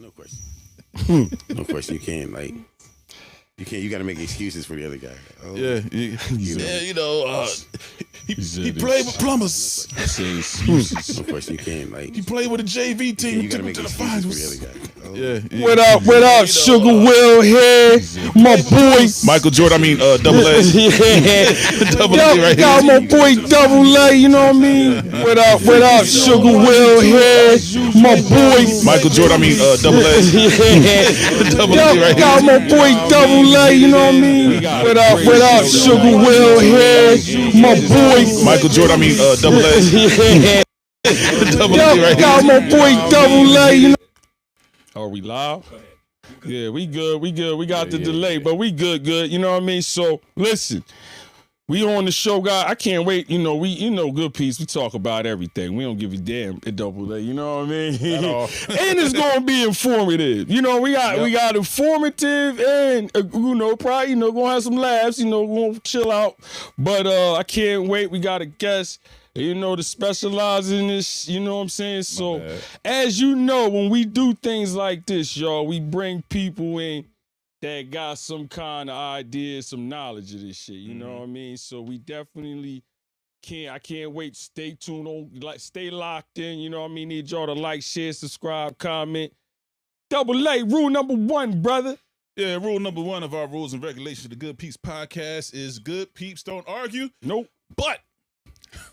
No question. No question. You can't like. You can't. You got to make excuses for the other guy. Oh, Yeah, he played with plumbers. I said excuses. No question. You can't like. He played with a JV team. You got to make to the excuses for finals. the other guy. Oh. Yeah. What up, Sugar Will here? My boy. Michael Jordan. Double A. Double A right Got here. my boy Double A, you know what I mean? What up, Sugar Will here? My boy. Michael Jordan. Double A. Double A right Got here. my boy Double A, you know what I mean? What up, Sugar Will here? My boy. Michael Jordan. Double A. Double A right Got here. my boy Double A, you know. Are we live? Yeah, we good. We got the delay, but we good. You know what I mean? So listen, we on the show, guy. I can't wait. You know, good Peepz. We talk about everything. We don't give a damn at Double A. You know what I mean? At all. And it's gonna be informative. You know, we got informative and probably gonna have some laughs. Gonna chill out. But I can't wait. We got a guest. To specialize in this, you know what I'm saying? So, as you know, when we do things like this, y'all, we bring people in that got some kind of idea, some knowledge of this shit, you know what I mean? So, we definitely I can't wait. Stay tuned, stay locked in, you know what I mean? Need y'all to like, share, subscribe, comment. Double A, rule number 1, brother. Yeah, rule number 1 of our rules and regulations of the Good Peeps podcast is good peeps don't argue. Nope. But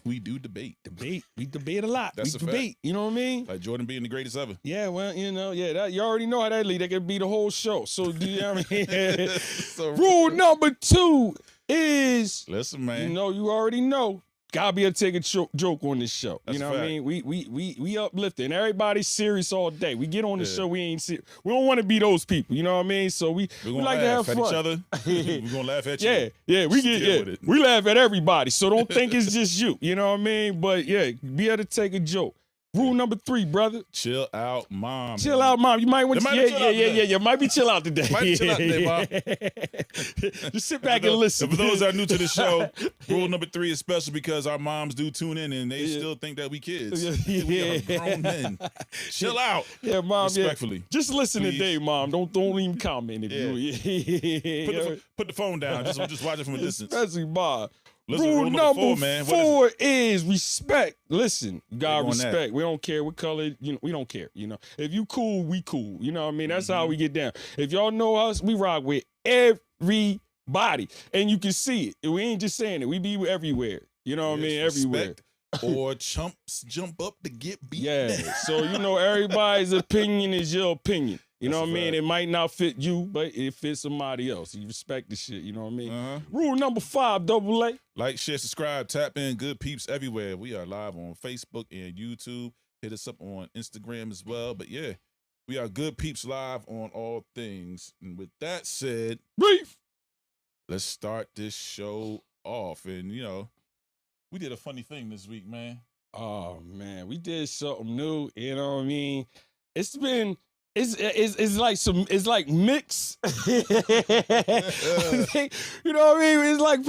we do debate. We debate a lot. That's we a fact. debate. You know what I mean? Like Jordan being the greatest ever. Yeah, well, that you already know how that lead. That could be the whole show. So, do you know what I mean? Rule number 2 is, listen, man. You already know. Gotta be able to take a joke on this show. That's you know a what I mean? We uplifting. Everybody's serious all day. We get on the show, we ain't serious. We don't want to be those people. You know what I mean? So we like to have at fun. each other. We're gonna laugh at you. Yeah, we laugh at everybody. So don't think it's just you. You know what I mean? But yeah, be able to take a joke. Rule number 3, brother. Chill out, mom. Chill out, mom. You might want to. Yeah. Might be chill out today. Might be chill out today, mom. Just sit back and listen. For those that are new to the show, rule number 3 is special because our moms do tune in and they still think that we kids. We are grown men. Chill out. Yeah, mom. Respectfully. Yeah. Just listen Please. today, mom. Don't even comment if you. Put the phone down. Just watch it from a distance. Especially mom. Listen, rule number 4, man. 4 is respect. Listen, you gotta respect. That. We don't care what color, we don't care. If you cool, we cool. You know what I mean? That's how we get down. If y'all know us, we rock with everybody. And you can see it. We ain't just saying it. We be everywhere. You know what I mean? Everywhere. Or chumps jump up to get beat. Yeah. So everybody's opinion is your opinion. You know what I mean? It might not fit you, but it fits somebody else. You respect the shit, you know what I mean? Rule number 5, Double A. Like, share, subscribe, tap in, Good Peeps everywhere. We are live on Facebook and YouTube. Hit us up on Instagram as well. But yeah, we are Good Peeps live on all things. And with that said, brief. Let's start this show off. And we did a funny thing this week, man. Oh man, we did something new, you know what I mean? It's been It's like mix. You know what I mean? It's like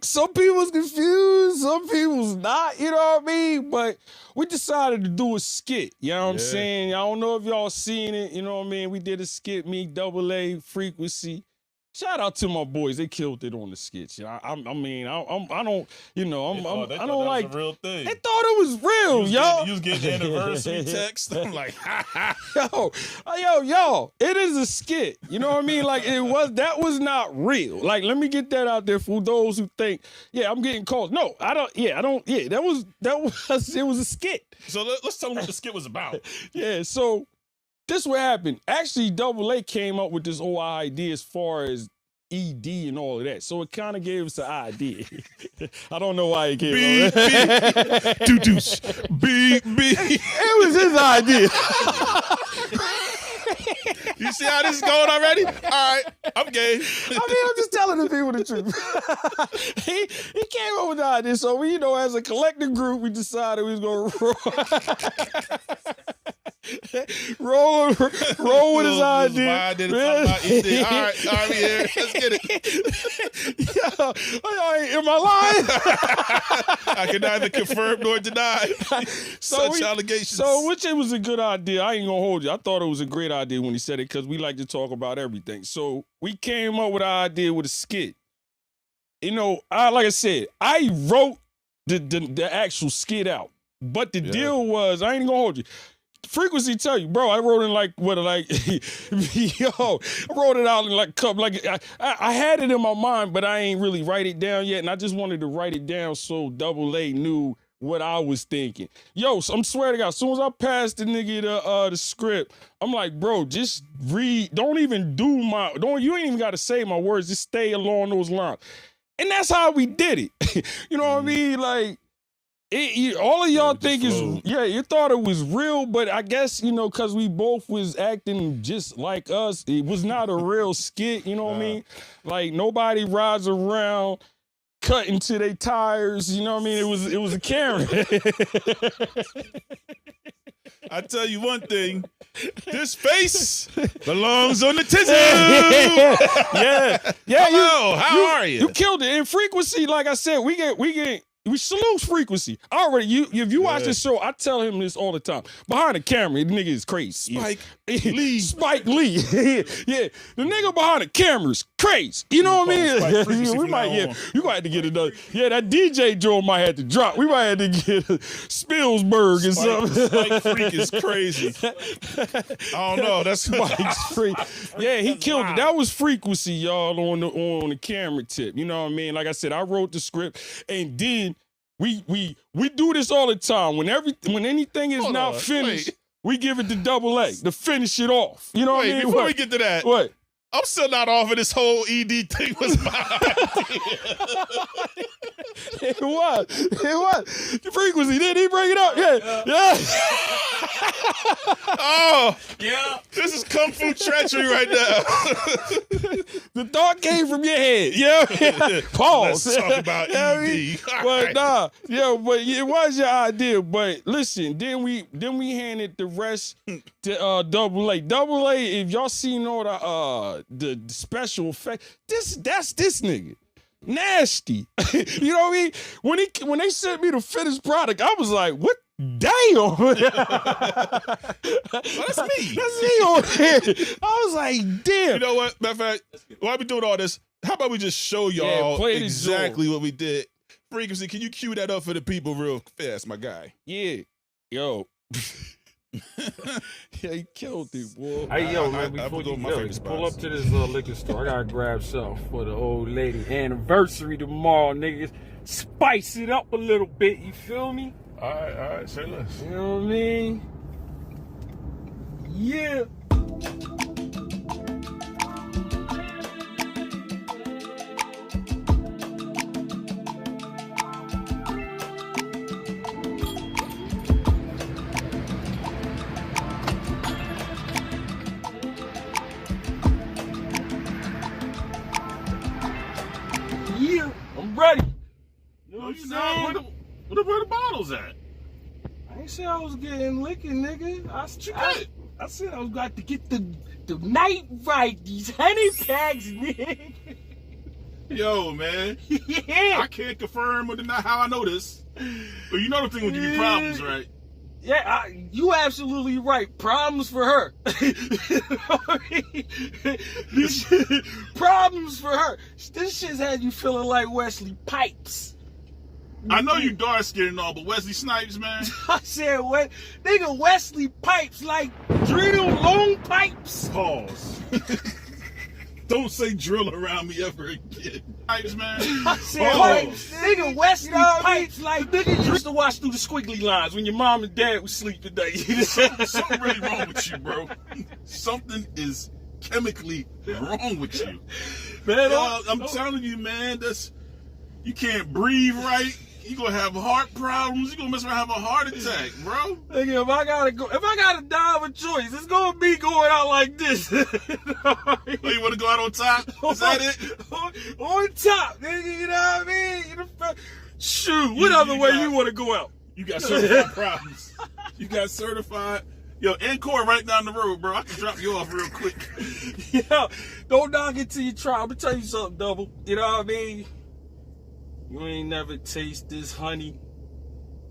some people's confused, some people's not, you know what I mean? But we decided to do a skit, you know what I'm saying? I don't know if y'all seen it, you know what I mean? We did a skit, me, Double A, Frequency. Shout out to my boys. They killed it on the skits. I don't like. A real thing. They thought it was real, y'all. You was getting anniversary text. I'm like, yo, it is a skit. You know what I mean? Like that was not real. Like, let me get that out there for those who think, I'm getting calls. No, I don't. That was it was a skit. So let's tell them what the skit was about. So. This what happened. Actually, Double A came up with this whole idea as far as ED and all of that. So it kind of gave us an idea. I don't know why it came up. Deuce. B. It was his idea. You see how this is going already? All right, I'm gay. I'm just telling the people the truth. He came up with the idea. So we, as a collective group, we decided we was going to roll with his idea. All right, we here. Let's get it. Am I lying? I can neither confirm nor deny such allegations. So, which it was a good idea. I ain't gonna hold you. I thought it was a great idea when he said it because we like to talk about everything. So we came up with an idea with a skit. You know, like I said, I wrote the actual skit out, but the deal was I ain't gonna hold you. Frequency tell you, bro. I wrote in I wrote it out in I had it in my mind, but I ain't really write it down yet, and I just wanted to write it down so Double A knew what I was thinking. Yo, so I'm swear to God, as soon as I passed the nigga the script, I'm like, bro, just read. You ain't even got to say my words. Just stay along those lines, and that's how we did it. You know what I mean? Like. All of y'all think you thought it was real, but I guess, you know, because we both was acting just like us, it was not a real skit, you know what I mean? Like, nobody rides around cutting to their tires, you know what I mean? It was a camera. I tell you one thing, this face belongs on the tissue. Yeah. Hello, how are you? You killed it. In Frequency, like I said, we salute Frequency. If you watch this show, I tell him this all the time. Behind the camera, the nigga is crazy. Spike Lee. Spike Lee. Yeah. The nigga behind the camera is crazy. You know what I mean? You might have to get another. Yeah, that DJ Joe might have to drop. We might have to get Spillsburg or something. Spike Freak is crazy. I don't know. That's Spike's Freak. Yeah, he killed it. That was Frequency, y'all, on the camera tip. You know what I mean? Like I said, I wrote the script, and then we do this all the time. When anything is not finished, we give it to Double A to finish it off. You know what I mean? Before we get to that, what? I'm still not off of this whole ED thing was my idea. It was. The Frequency, didn't he bring it up? Yeah. Oh, yeah. This is kung fu treachery right now. The thought came from your head. Yeah. Pause. Let's talk about ED. But but it was your idea. But listen, then we handed the rest to Double A. Double A, if y'all seen all the special effect, that's this nigga. Nasty. You know what I mean? When they sent me the finished product, I was like, what? Damn. That's me. That's me on here. I was like, damn. You know what? Matter of fact, while we doing all this, how about we just show y'all exactly what we did? Frequency, can you cue that up for the people real fast, my guy? Yeah. Yo. Yeah, he killed it, boy. Hey, yo, man, before you pull up to this liquor store, I gotta grab something for the old lady. Anniversary tomorrow, niggas. Spice it up a little bit, you feel me? All right, say less. You know what I mean? Yeah. Yeah, I'm ready. You know what I'm saying? Where the bottles at? I ain't say I was getting liquor, nigga. I said I was got to get the night right. These honey packs, nigga. Yo, man. Yeah. I can't confirm or deny how I know this. But you know the thing will give you problems, right? Yeah, you absolutely right. Problems for her. Problems for her. This shit's had you feeling like Wesley Pipes. I know you dark skinned and all, but Wesley Snipes, man. I said what? Nigga, Wesley Pipes like drill long pipes. Pause. Don't say drill around me ever again. Pipes, man. I said pipes. Nigga, Wesley Pipes like nigga used to watch through the squiggly lines when your mom and dad would sleep today. Something really wrong with you, bro. Something is chemically wrong with you. Man, yo, I'm telling you, man, you can't breathe right. You gonna have heart problems. You gonna mess around and have a heart attack, bro. Nigga, if I gotta die of a choice, it's gonna be going out like this. Oh, you wanna go out on top? Is that it? On top, nigga. You know what I mean? Shoot, what other way you wanna go out? You got certified problems. You got certified Yo, Encore right down the road, bro. I can drop you off real quick. Yo, don't knock it till you try. I'm gonna tell you something, Double. You know what I mean? You ain't never taste this honey.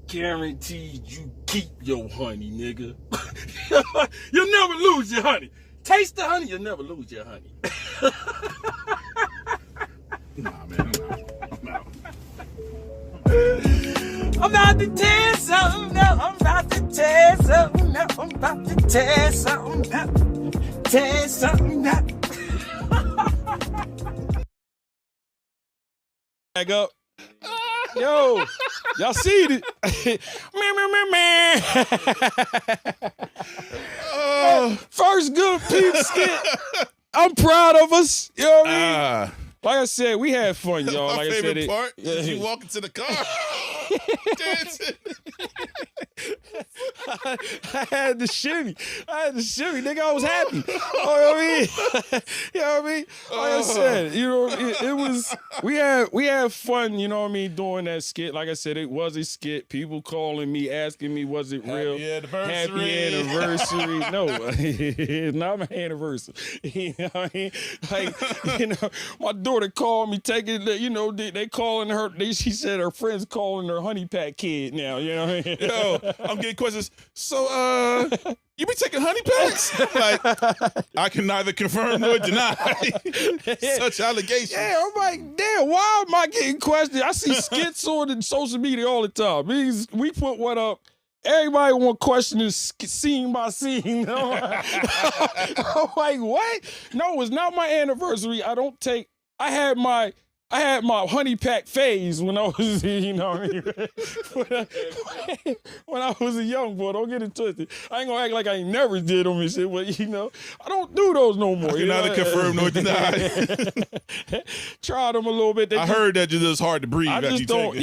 Guaranteed you keep your honey, nigga. You'll never lose your honey. Taste the honey, you'll never lose your honey. Nah, man, I'm out. I'm about to tear something up. I'm about to tear something up. I'm about to tear something up. Tear something up. Back up. Yo, y'all see it? First good Peepz skit. I'm proud of us. You know what I mean? Like I said, we had fun, y'all. My Like favorite I said, part is you walk into the car. Dancing. I had the shimmy. Nigga, I was happy. You know what I mean? You know what I mean? Like I said, you know, it was, we had fun, you know what I mean, doing that skit. Like I said, it was a skit. People calling me, asking me, was it real? Happy anniversary. No, it's not my anniversary. You know what I mean? Like, you know, my daughter called me, taking, you know, they calling her, she said her friends calling her honey pack kid now, you know what I mean? Yo, I'm getting questions. So, you be taking honey packs? I'm like, I can neither confirm nor deny such allegations. Yeah, I'm like, damn, why am I getting questioned? I see skits on the social media all the time. We put one up. Everybody want questions scene by scene. I'm like, what? No, it's not my anniversary. I had my honey pack phase when I was, you know what I mean? when I was a young boy. Don't get it twisted. I ain't gonna act like I ain't never did them and shit, but, you know, I don't do those no more. I can neither confirm nor deny. Tried them a little bit. I heard that it's just hard to breathe. I just don't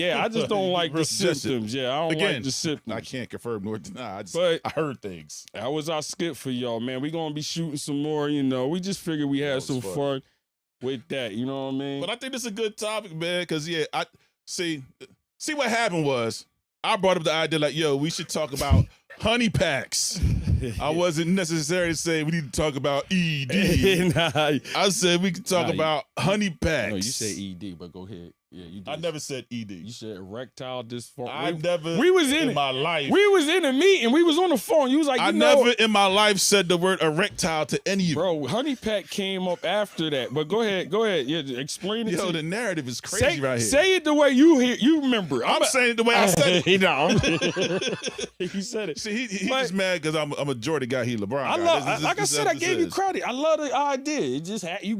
like the Real symptoms. Yeah, I don't like the symptoms. I can't confirm nor deny. I heard things. That was our skit for y'all, man. We gonna be shooting some more, you know. We just figured we had some fun with that, you know what I mean? But I think this is a good topic, man, because, yeah, I see what happened was I brought up the idea like, yo, we should talk about honey packs. I wasn't necessarily saying we need to talk about ED. I said we could talk about honey packs. No, you say ED, but go ahead. Yeah, you did. I never said ED. You said erectile dysfunction. We was in my life. We was in a meeting. We was on the phone. You was like, never in my life said the word erectile to any of you. Bro, honey pack came up after that. But go ahead. Yeah, explain it. Yo, the narrative is crazy right here. Say it the way you remember. I'm saying it the way I said it. No, he said it. See, he's just mad because I'm a Jordan guy. He LeBron guy. Like I said, I gave you credit. I love the idea. It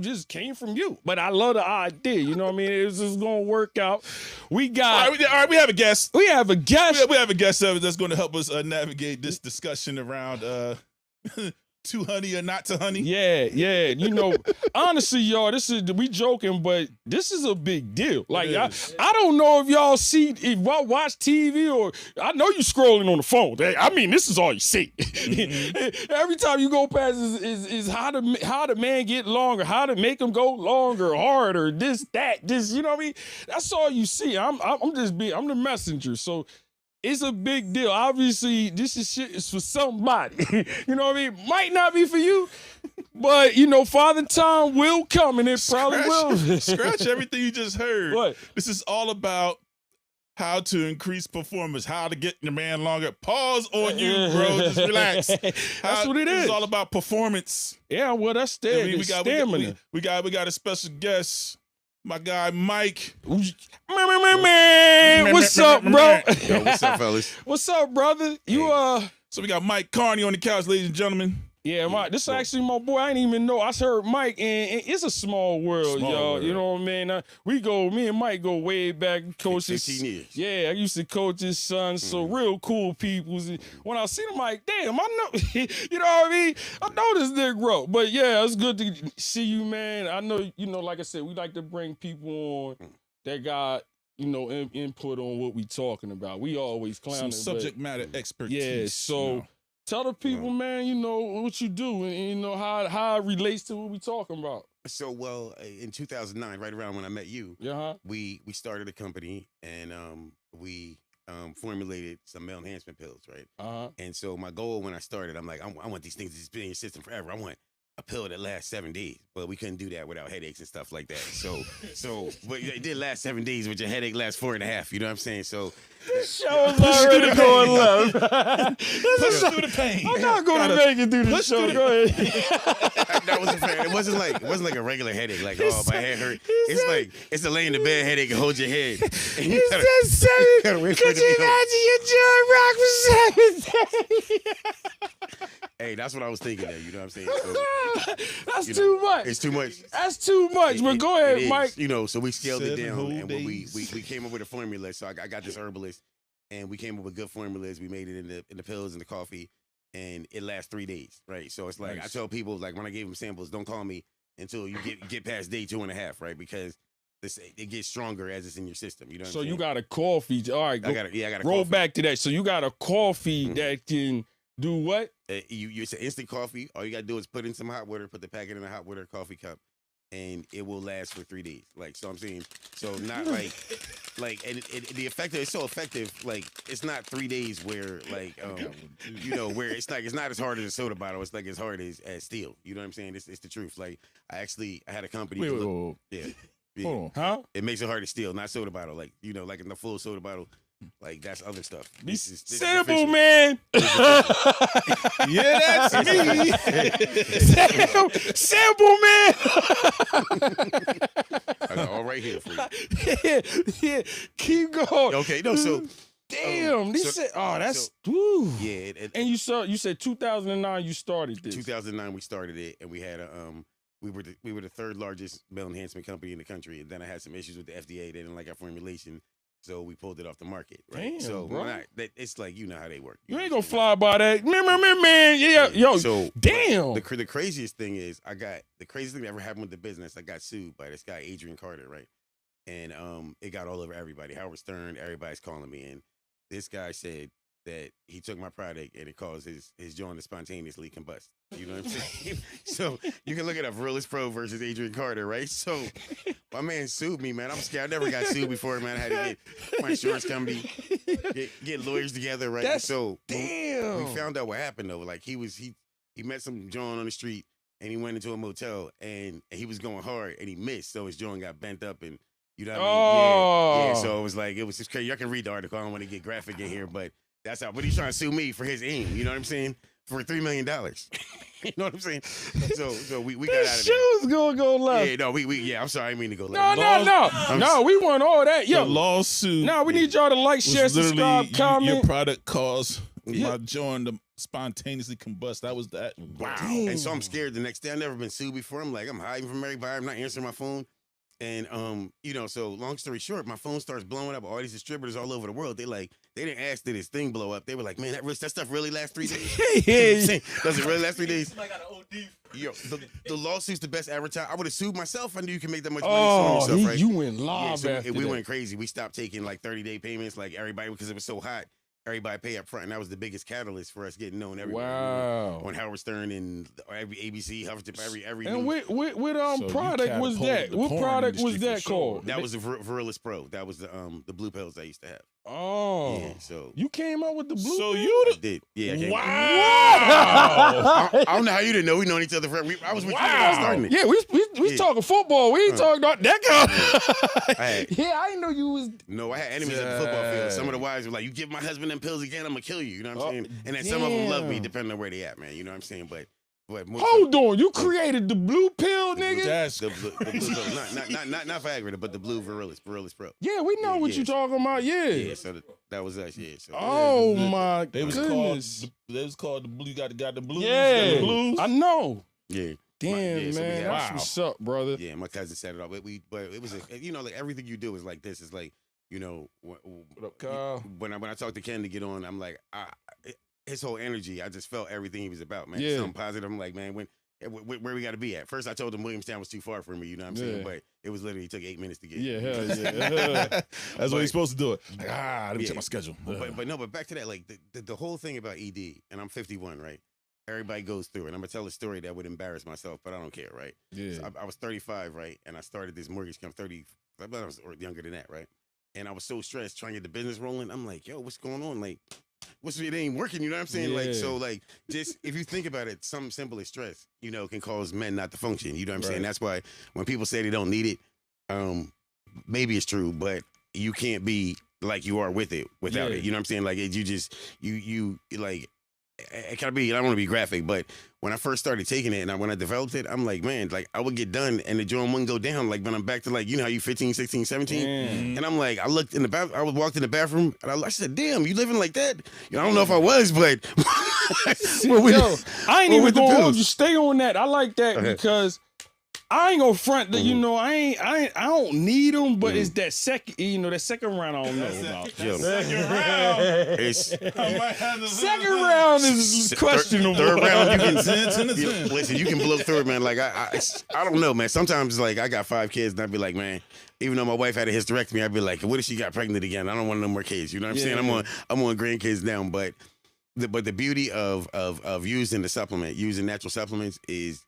just came from you. But I love the idea. You know what I mean? It was just gonna work out. We got all right. We have a guest. We have a guest. We have a guest that's going to help us navigate this discussion around to honey or not to honey. Yeah. You know, honestly, y'all, we joking, but this is a big deal. Like, I don't know if y'all watch TV or I know you scrolling on the phone. I mean, this is all you see. Mm-hmm. Every time you go past is how the man get longer, how to make him go longer, harder, this, you know what I mean? That's all you see. I'm the messenger. So it's a big deal. Obviously, this shit is for somebody. You know what I mean? Might not be for you, but, you know, Father Time will come, and it probably will. Scratch everything you just heard. What? This is all about how to increase performance, how to get your man longer. Pause on you, bro. Just relax. That's what it is. It's all about performance. Yeah, well, that's stamina. We got a special guest. My guy, Mike. What's up, bro? Yo, what's up, fellas? What's up, brother? So we got Mike Carney on the couch, ladies and gentlemen. Yeah, Mike. This is actually my boy. I didn't even know. I heard Mike, and it's a small world, y'all. You know what I mean? Me and Mike go way back. Coach 15 years. Yeah, I used to coach his son. So real cool people. When I see him, I'm like, damn, I know. You know what I mean? I know this nigga grow. But yeah, it's good to see you, man. I know, you know, like I said, we like to bring people on that got, you know, input on what we talking about. We always clowning. Some subject matter expertise. Yeah, so tell the people, man, you know, what you do and you know how it relates to what we talking about. So, well, in 2009, right around when I met you, we started a company and we formulated some male enhancement pills, right? Uh-huh. And so my goal when I started, I'm like, I want these things to just be in your system forever. I want a pill that lasts 7 days, but we couldn't do that without headaches and stuff like that. But it did last 7 days, but your headache lasts 4.5. You know what I'm saying? So Show's already going left. Push through the pain. I'm not going to make it through the show. Go ahead. that wasn't fair. It wasn't like a regular headache. Like, oh, my head hurt. It's a lay in the bed headache and hold your head. And you gotta, could you imagine your joint rock for 7 days? Hey, that's what I was thinking there. You know what I'm saying? So, that's too much. It's too much. That's too much. But go ahead, Mike. You know, so we scaled it 7 down, whole and we days. came up with a formula. So I got this herbalist, and we came up with good formulas. We made it in the pills and the coffee, and it lasts 3 days, right? So it's like, Nice. I tell people, like, when I gave them samples, don't call me until you get past day 2.5, right? Because it gets stronger as it's in your system. You know what So I'm saying? you got a coffee. All right, I got a roll coffee. back to that. So you got a coffee that can do what? It's an instant coffee. All you gotta do is put in some hot water, put the packet in a hot water coffee cup, and it will last for 3 days. Like, so I'm saying, so not like, and the effective. It's so effective. Like, it's not 3 days where like, you know, where it's like it's not as hard as a soda bottle. It's like as hard as steel. You know what I'm saying? It's the truth. Like, I had a company. Wait. Yeah. Hold on. Huh? It makes it hard to steal, not soda bottle. Like, you know, like in the full soda bottle. Like, that's other stuff. This is Simple, official. man. Yeah, that's me. Simple, man. I got all right here for you. yeah. Keep going. Okay, no, so Damn, they so- said, oh, that's, so- woo. yeah, And you said 2009 you started this. 2009 we started it, and we had we were the third largest male enhancement company in the country, and then I had some issues with the FDA. They didn't like our formulation, so we pulled it off the market. Right? Damn, so bro. it's like, you know how they work. You ain't gonna fly by that. Man. Yeah, yo. So damn. the craziest thing is, the craziest thing that ever happened with the business. I got sued by this guy Adrian Carter, right? And it got all over everybody. Howard Stern, everybody's calling me, and this guy said that he took my product and it caused his joint to spontaneously combust. You know what I'm saying? So you can look it up, Realist Pro versus Adrian Carter, right? So my man sued me, man. I'm scared. I never got sued before, man. I had to get my insurance company, get lawyers together, right? That's- So damn. we found out what happened though. Like, he met some joint on the street and he went into a motel and he was going hard and he missed, so his joint got bent up and. You know what I mean? Yeah. So it was just crazy. Y'all can read the article. I don't want to get graphic in here, but that's how. But he's trying to sue me for his aim. You know what I'm saying? For $3 million. You know what I'm saying? So we got out of there. Shoes gonna go left. Yeah, no, I'm sorry, I didn't mean to go left. No, we want all that. The Yo, lawsuit. no, we need y'all to like, share, was literally subscribe, comment. Your product caused Yeah. my joint to spontaneously combust. That was that. Wow. And so I'm scared the next day. I've never been sued before. I'm like, I'm hiding from everybody. I'm not answering my phone. And so long story short, my phone starts blowing up. All these distributors all over the world, they didn't ask did this thing blow up. They were like, man, that stuff really lasts 3 days. Yeah. Does it really last 3 days? Somebody got an OD. Yo, the lawsuit's the best advertising. I would have sued myself. I knew you can make that much money Oh, suing yourself, right? you went Yeah, live so after we that. went crazy. We stopped taking like 30-day payments, like everybody, because it was so hot. Everybody pay up front, and that was the biggest catalyst for us getting known everywhere. Wow. On Howard Stern and every ABC, Huffington, every And news. what So you product was that? catapulted the What porn product was industry for that sure. called? That was the Virilist Pro. That was the blue pills I used to have. Oh. Yeah, so You came up with the blue. So pill? you I did. Yeah, I came- Wow. I don't know how you didn't know. We known each other for. I was with you when I was starting it. Yeah, we Yeah. talking football. We ain't talking about that guy. I had- Yeah, I didn't know you was. No, I had enemies at the football field. Some of the wives were like, "You give my husband them pills again, I'm gonna kill you." You know what I'm saying? And then some of them love me, damn. depending on where they at, man. You know what I'm saying? But more Hold on, you created the blue pill, nigga. That's the blue pill, not Viagra, but the blue Virilist Pro. Yeah, we know Yeah, what yeah. you talking about. Yeah. Yeah, so that was us. Yeah. So Oh Yeah, my they was goodness. called the blue. You got the blues. Yeah, The blues. I know. yeah. Damn, Yeah, so we man, had- that's Wow. what's up, brother. Yeah, my cousin set it up. But it was like everything you do is like this. It's like, you know, What up, Kyle? when I talked to Ken to get on, I'm like, his whole energy, I just felt everything he was about, man. Yeah. Something positive. I'm like, man, where we got to be at? First, I told him Williamstown was too far for me. You know what I'm saying? Yeah. But it was literally, it took 8 minutes to get. Yeah, here. hell yeah. That's what he's supposed to do it. Like, let me Yeah. check my schedule. But back to that, like the whole thing about ED, and I'm 51, right? Everybody goes through it. I'm gonna tell a story that would embarrass myself, but I don't care, right? Yeah. So I was 35, right? And I started this mortgage company. I was younger than that, right? and I was so stressed trying to get the business rolling. I'm like, yo, what's going on? Like, it ain't working, you know what I'm saying? Like, so like, just if you think about it, something simple as stress, you know, can cause men not to function. You know what I'm saying? That's why when people say they don't need it, maybe it's true, but you can't be like you are with it without it. You know what I'm saying? Like, you like, it can be, I don't want to be graphic, but when I first started taking it and when I developed it, I'm like, man, like I would get done and the joint wouldn't go down. Like when I'm back to like, you know how you 15, 16, 17? And I'm like, I looked in the bathroom, I walked in the bathroom and I said, damn, you living like that? You know, I don't know if I was, but. I ain't even going to hold you. Stay on that. I like that because I ain't gonna front that, you know, I don't need them, but it's that second, you know, that second round I don't know about. Second round is questionable. Third round, you can listen, you can blow through it, man. Like I don't know, man. Sometimes like I got 5 kids and I'd be like, man, even though my wife had a hysterectomy, I'd be like, what if she got pregnant again? I don't want no more kids. You know what I'm saying? I'm on grandkids now, but the beauty of using the supplement, using natural supplements is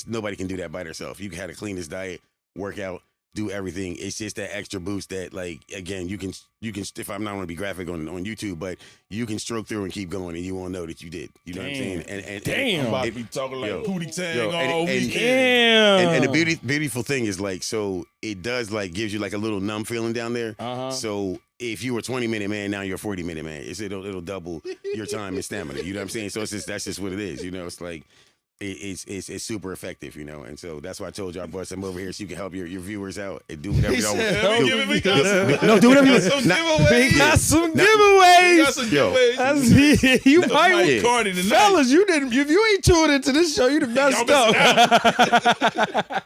nobody can do that by themselves. You can have the cleanest diet, work out, do everything. It's just that extra boost that, like, again, you can if I'm not going to be graphic on YouTube, but you can stroke through and keep going and you won't know that you did. You know what I'm saying? And I'm about to be talking like Pootie Tang all weekend. And the beautiful thing is like, so it does like gives you like a little numb feeling down there. So if you were a 20-minute man, now you're a 40-minute man. It'll double your time and stamina. You know what I'm saying? So that's just what it is. You know, it's like it's super effective. You know, and so that's why I told you I brought some over here so you can help your viewers out and do whatever y'all want. No, do whatever you want. We got some giveaways. You might, fellas. You didn't. If you ain't tuned into this show, you the best stuff.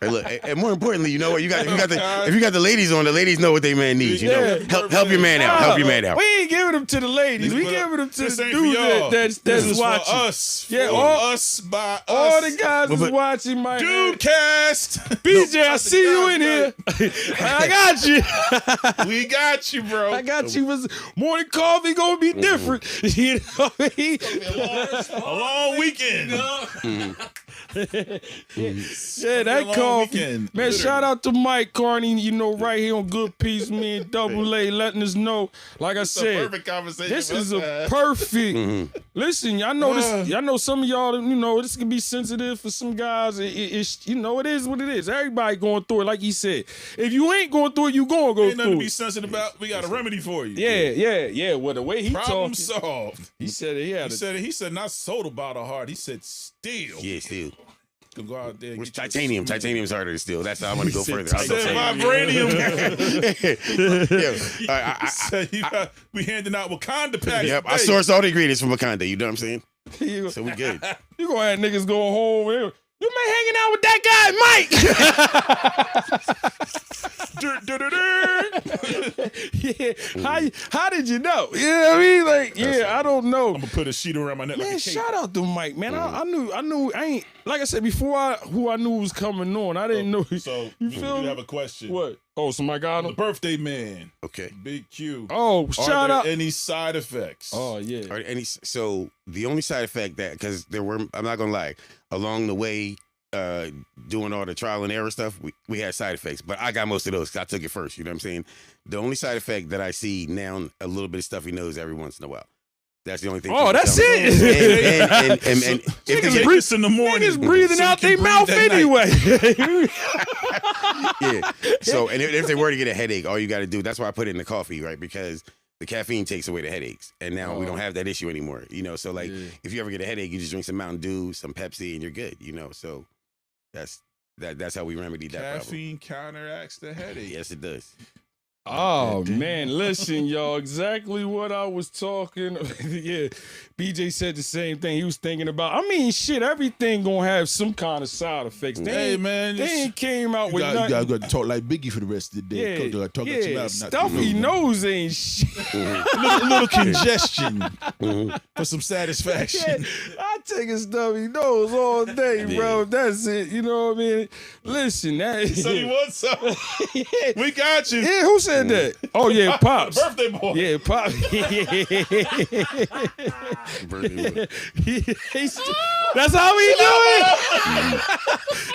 Hey, look, and more importantly, you know what? If you got the ladies on, the ladies know what they man needs. You know, help your man out. Help your man out. We ain't giving them to the ladies. We giving them to the dudes that's watching. For us. Yeah, us by us. All the guys is watching my Dude cast. BJ, I see you in here. I got you. We got you, bro. I got you. Morning coffee gonna be different. You know what I mean? A long weekend. Yeah, that coffee. Man, literally. Shout out to Mike Carney, you know, right here on Good Peace, me and Double A, letting us know. Like I said, perfect conversation. This is a perfect. Listen, I know this. I know some of y'all, you know, this can be sensitive for some guys. It's, you know, it is what it is. Everybody going through it, like he said. If you ain't going through it, you gonna go ain't through nothing it. To be sensitive about. We got a remedy for you. Yeah. Well, the way he problem talked, solved. he said he said not sold about a heart. He said steel. Yeah, steel. Can go out there. And titanium. Titanium's harder to steal. That's how I'm gonna go further. He said vibranium. We handing out Wakanda packs. Yep, I source all the ingredients from Wakanda. You know what I'm saying? So we good. You gonna have niggas going home. You been hanging out with that guy, Mike. How did you know? You know what I mean? Like, I don't know. I'm gonna put a sheet around my neck. Man, like a cape. shout out to Mike, man. I knew. I ain't, like I said before. Who I knew was coming on. I didn't know. So you feel me? Have a question. What? Oh, somebody got him? The birthday man. Okay. Big Q. Oh, shout out. Any side effects? Oh yeah. So the only side effect that, because there were, I'm not gonna lie, along the way, doing all the trial and error stuff, we had side effects, but I got most of those because I took it first. You know what I'm saying? The only side effect that I see now, a little bit of stuffy nose every once in a while. That's the only thing. Oh, that's it. And if niggas breathe in the morning, niggas breathing out their mouth anyway. Yeah. So, and if they were to get a headache, all you got to do, that's why I put it in the coffee, right? Because the caffeine takes away the headaches, and now we don't have that issue anymore. You know, so like if you ever get a headache, you just drink some Mountain Dew, some Pepsi, and you're good. You know, so that's how we remedy that problem. Caffeine counteracts the headache. Yes, it does. Oh man, listen, y'all, exactly what I was talking. Yeah, BJ said the same thing. He was thinking about. I mean, shit, everything gonna have some kind of side effects. They ain't came out with nothing. You got to talk like Biggie for the rest of the day. Stuffy nose ain't shit. a little congestion for some satisfaction. Yeah, I take a stuffy nose all day, bro. That's it. You know what I mean? Listen, so you want some? We got you. Yeah, who said that? Oh yeah, Pops. Birthday boy. Yeah, Pops. That's how we do it.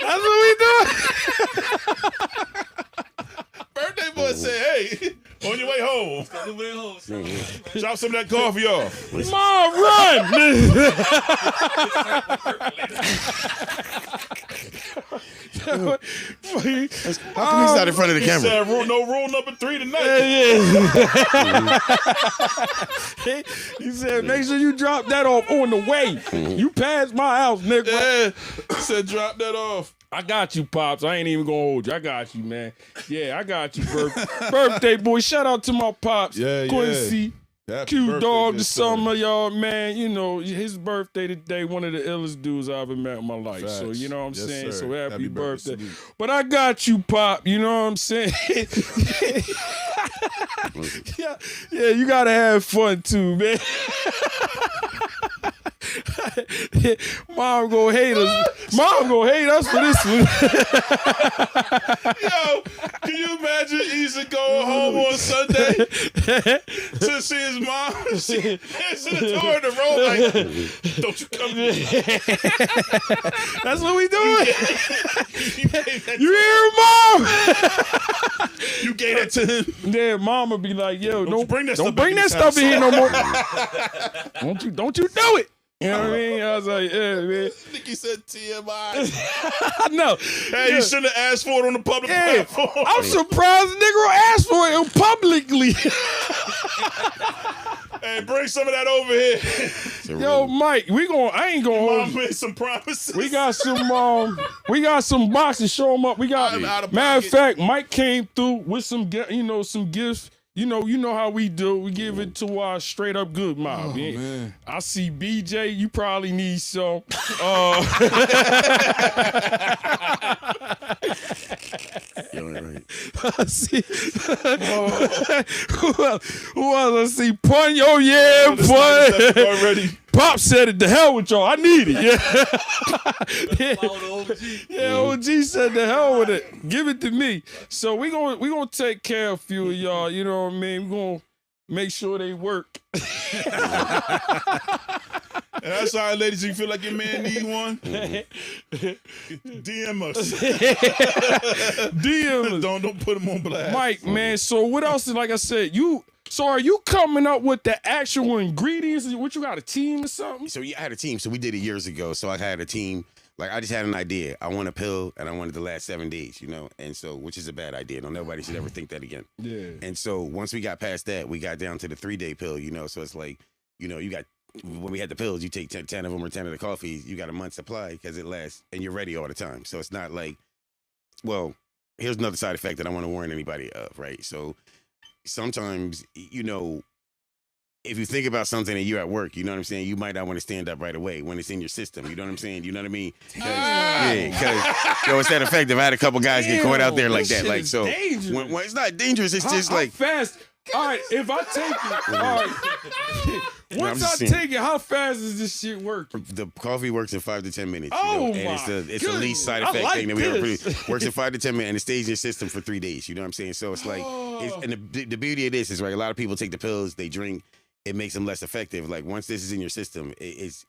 That's what we do. Birthday boy said, "Hey, On your way home. Drop some of that coffee off. Mom, run! How come he's not in front of the He camera? said, no rule number 3 tonight. Yeah. He said, make sure you drop that off on the way. You passed my house, nigga. Yeah. He said, drop that off. I got you, Pops. I ain't even gonna hold you. I got you, man. Yeah, I got you, birthday boy. Shout out to my Pops. Yeah, Quincy. Happy Cute birthday, dog good this sir. summer, y'all, man. You know, his birthday today, one of the illest dudes I ever met in my life. So, Facts. you know what I'm Yes, saying? sir. So, happy Happy birthday. birthday. But I got you, Pop. You know what I'm saying? yeah, you got to have fun, too, man. Mom gonna hate us. Mom gonna hate us for this one. Yo, can you imagine Issa going home on Sunday to see his mom? She should have told her to roll like, don't you come here. That's what we doing. You hear him, Mom? You gave that to him. Yeah, Mama be like, yo, don't bring that don't stuff bring back that in this stuff in here no more. Don't you do it. You know what I mean? I was like, yeah, man. Nikki said TMI. I know. Hey, you shouldn't have asked for it on the public Yeah, platform. I'm surprised the nigga asked for it publicly. Hey, bring some of that over here. Yo, Mike, I ain't gonna hold Mom you. made some promises. We got some boxes. Show them up. We got. I'm out of Matter of pocket. fact, Mike came through with some gifts. You know how we do. We give it to our straight up good mob. man. I see BJ. You probably need some. Right. I see. Who else? I see Pun. Oh yeah, Pun. Already. Pop said it. The hell with y'all. I need it. Yeah. OG said the hell with it. Give it to me. So we gonna take care of a few of y'all. You know what I mean? We gonna make sure they work. And that's all right, ladies. If you feel like your man need one, DM us. DM us. Don't put him on blast. Mike, man. So what else? Like I said, So are you coming up with the actual ingredients? What, you got a team or something? So yeah, I had a team. So we did it years ago. So I had a team. Like I just had an idea. I want a pill and I wanted to last 7 days, and so, which is a bad idea. No, nobody should ever think that again. Yeah. And so once we got past that, we got down to the 3-day pill, so it's like, you got, when we had the pills, you take 10 of them or 10 of the coffees, you got a month's supply because it lasts and you're ready all the time. So it's not like, well, here's another side effect that I want to warn anybody of, right? So sometimes, if you think about something and you're at work, you know what I'm saying? You might not want to stand up right away when it's in your system. You know what I'm saying? You know what I mean? Because it's that effective. I had a couple guys get caught out there like that. Like, so when it's not dangerous, it's just like fast. All right, if I take it, all right. Once I take it, how fast does this shit work? The coffee works in 5 to 10 minutes. Oh, and it's the least side effect thing that we ever produced. Works in 5 to 10 minutes and it stays in your system for 3 days. You know what I'm saying? So it's like, and the beauty of this is, right, a lot of people take the pills, they drink, it makes them less effective. Like once this is in your system, it's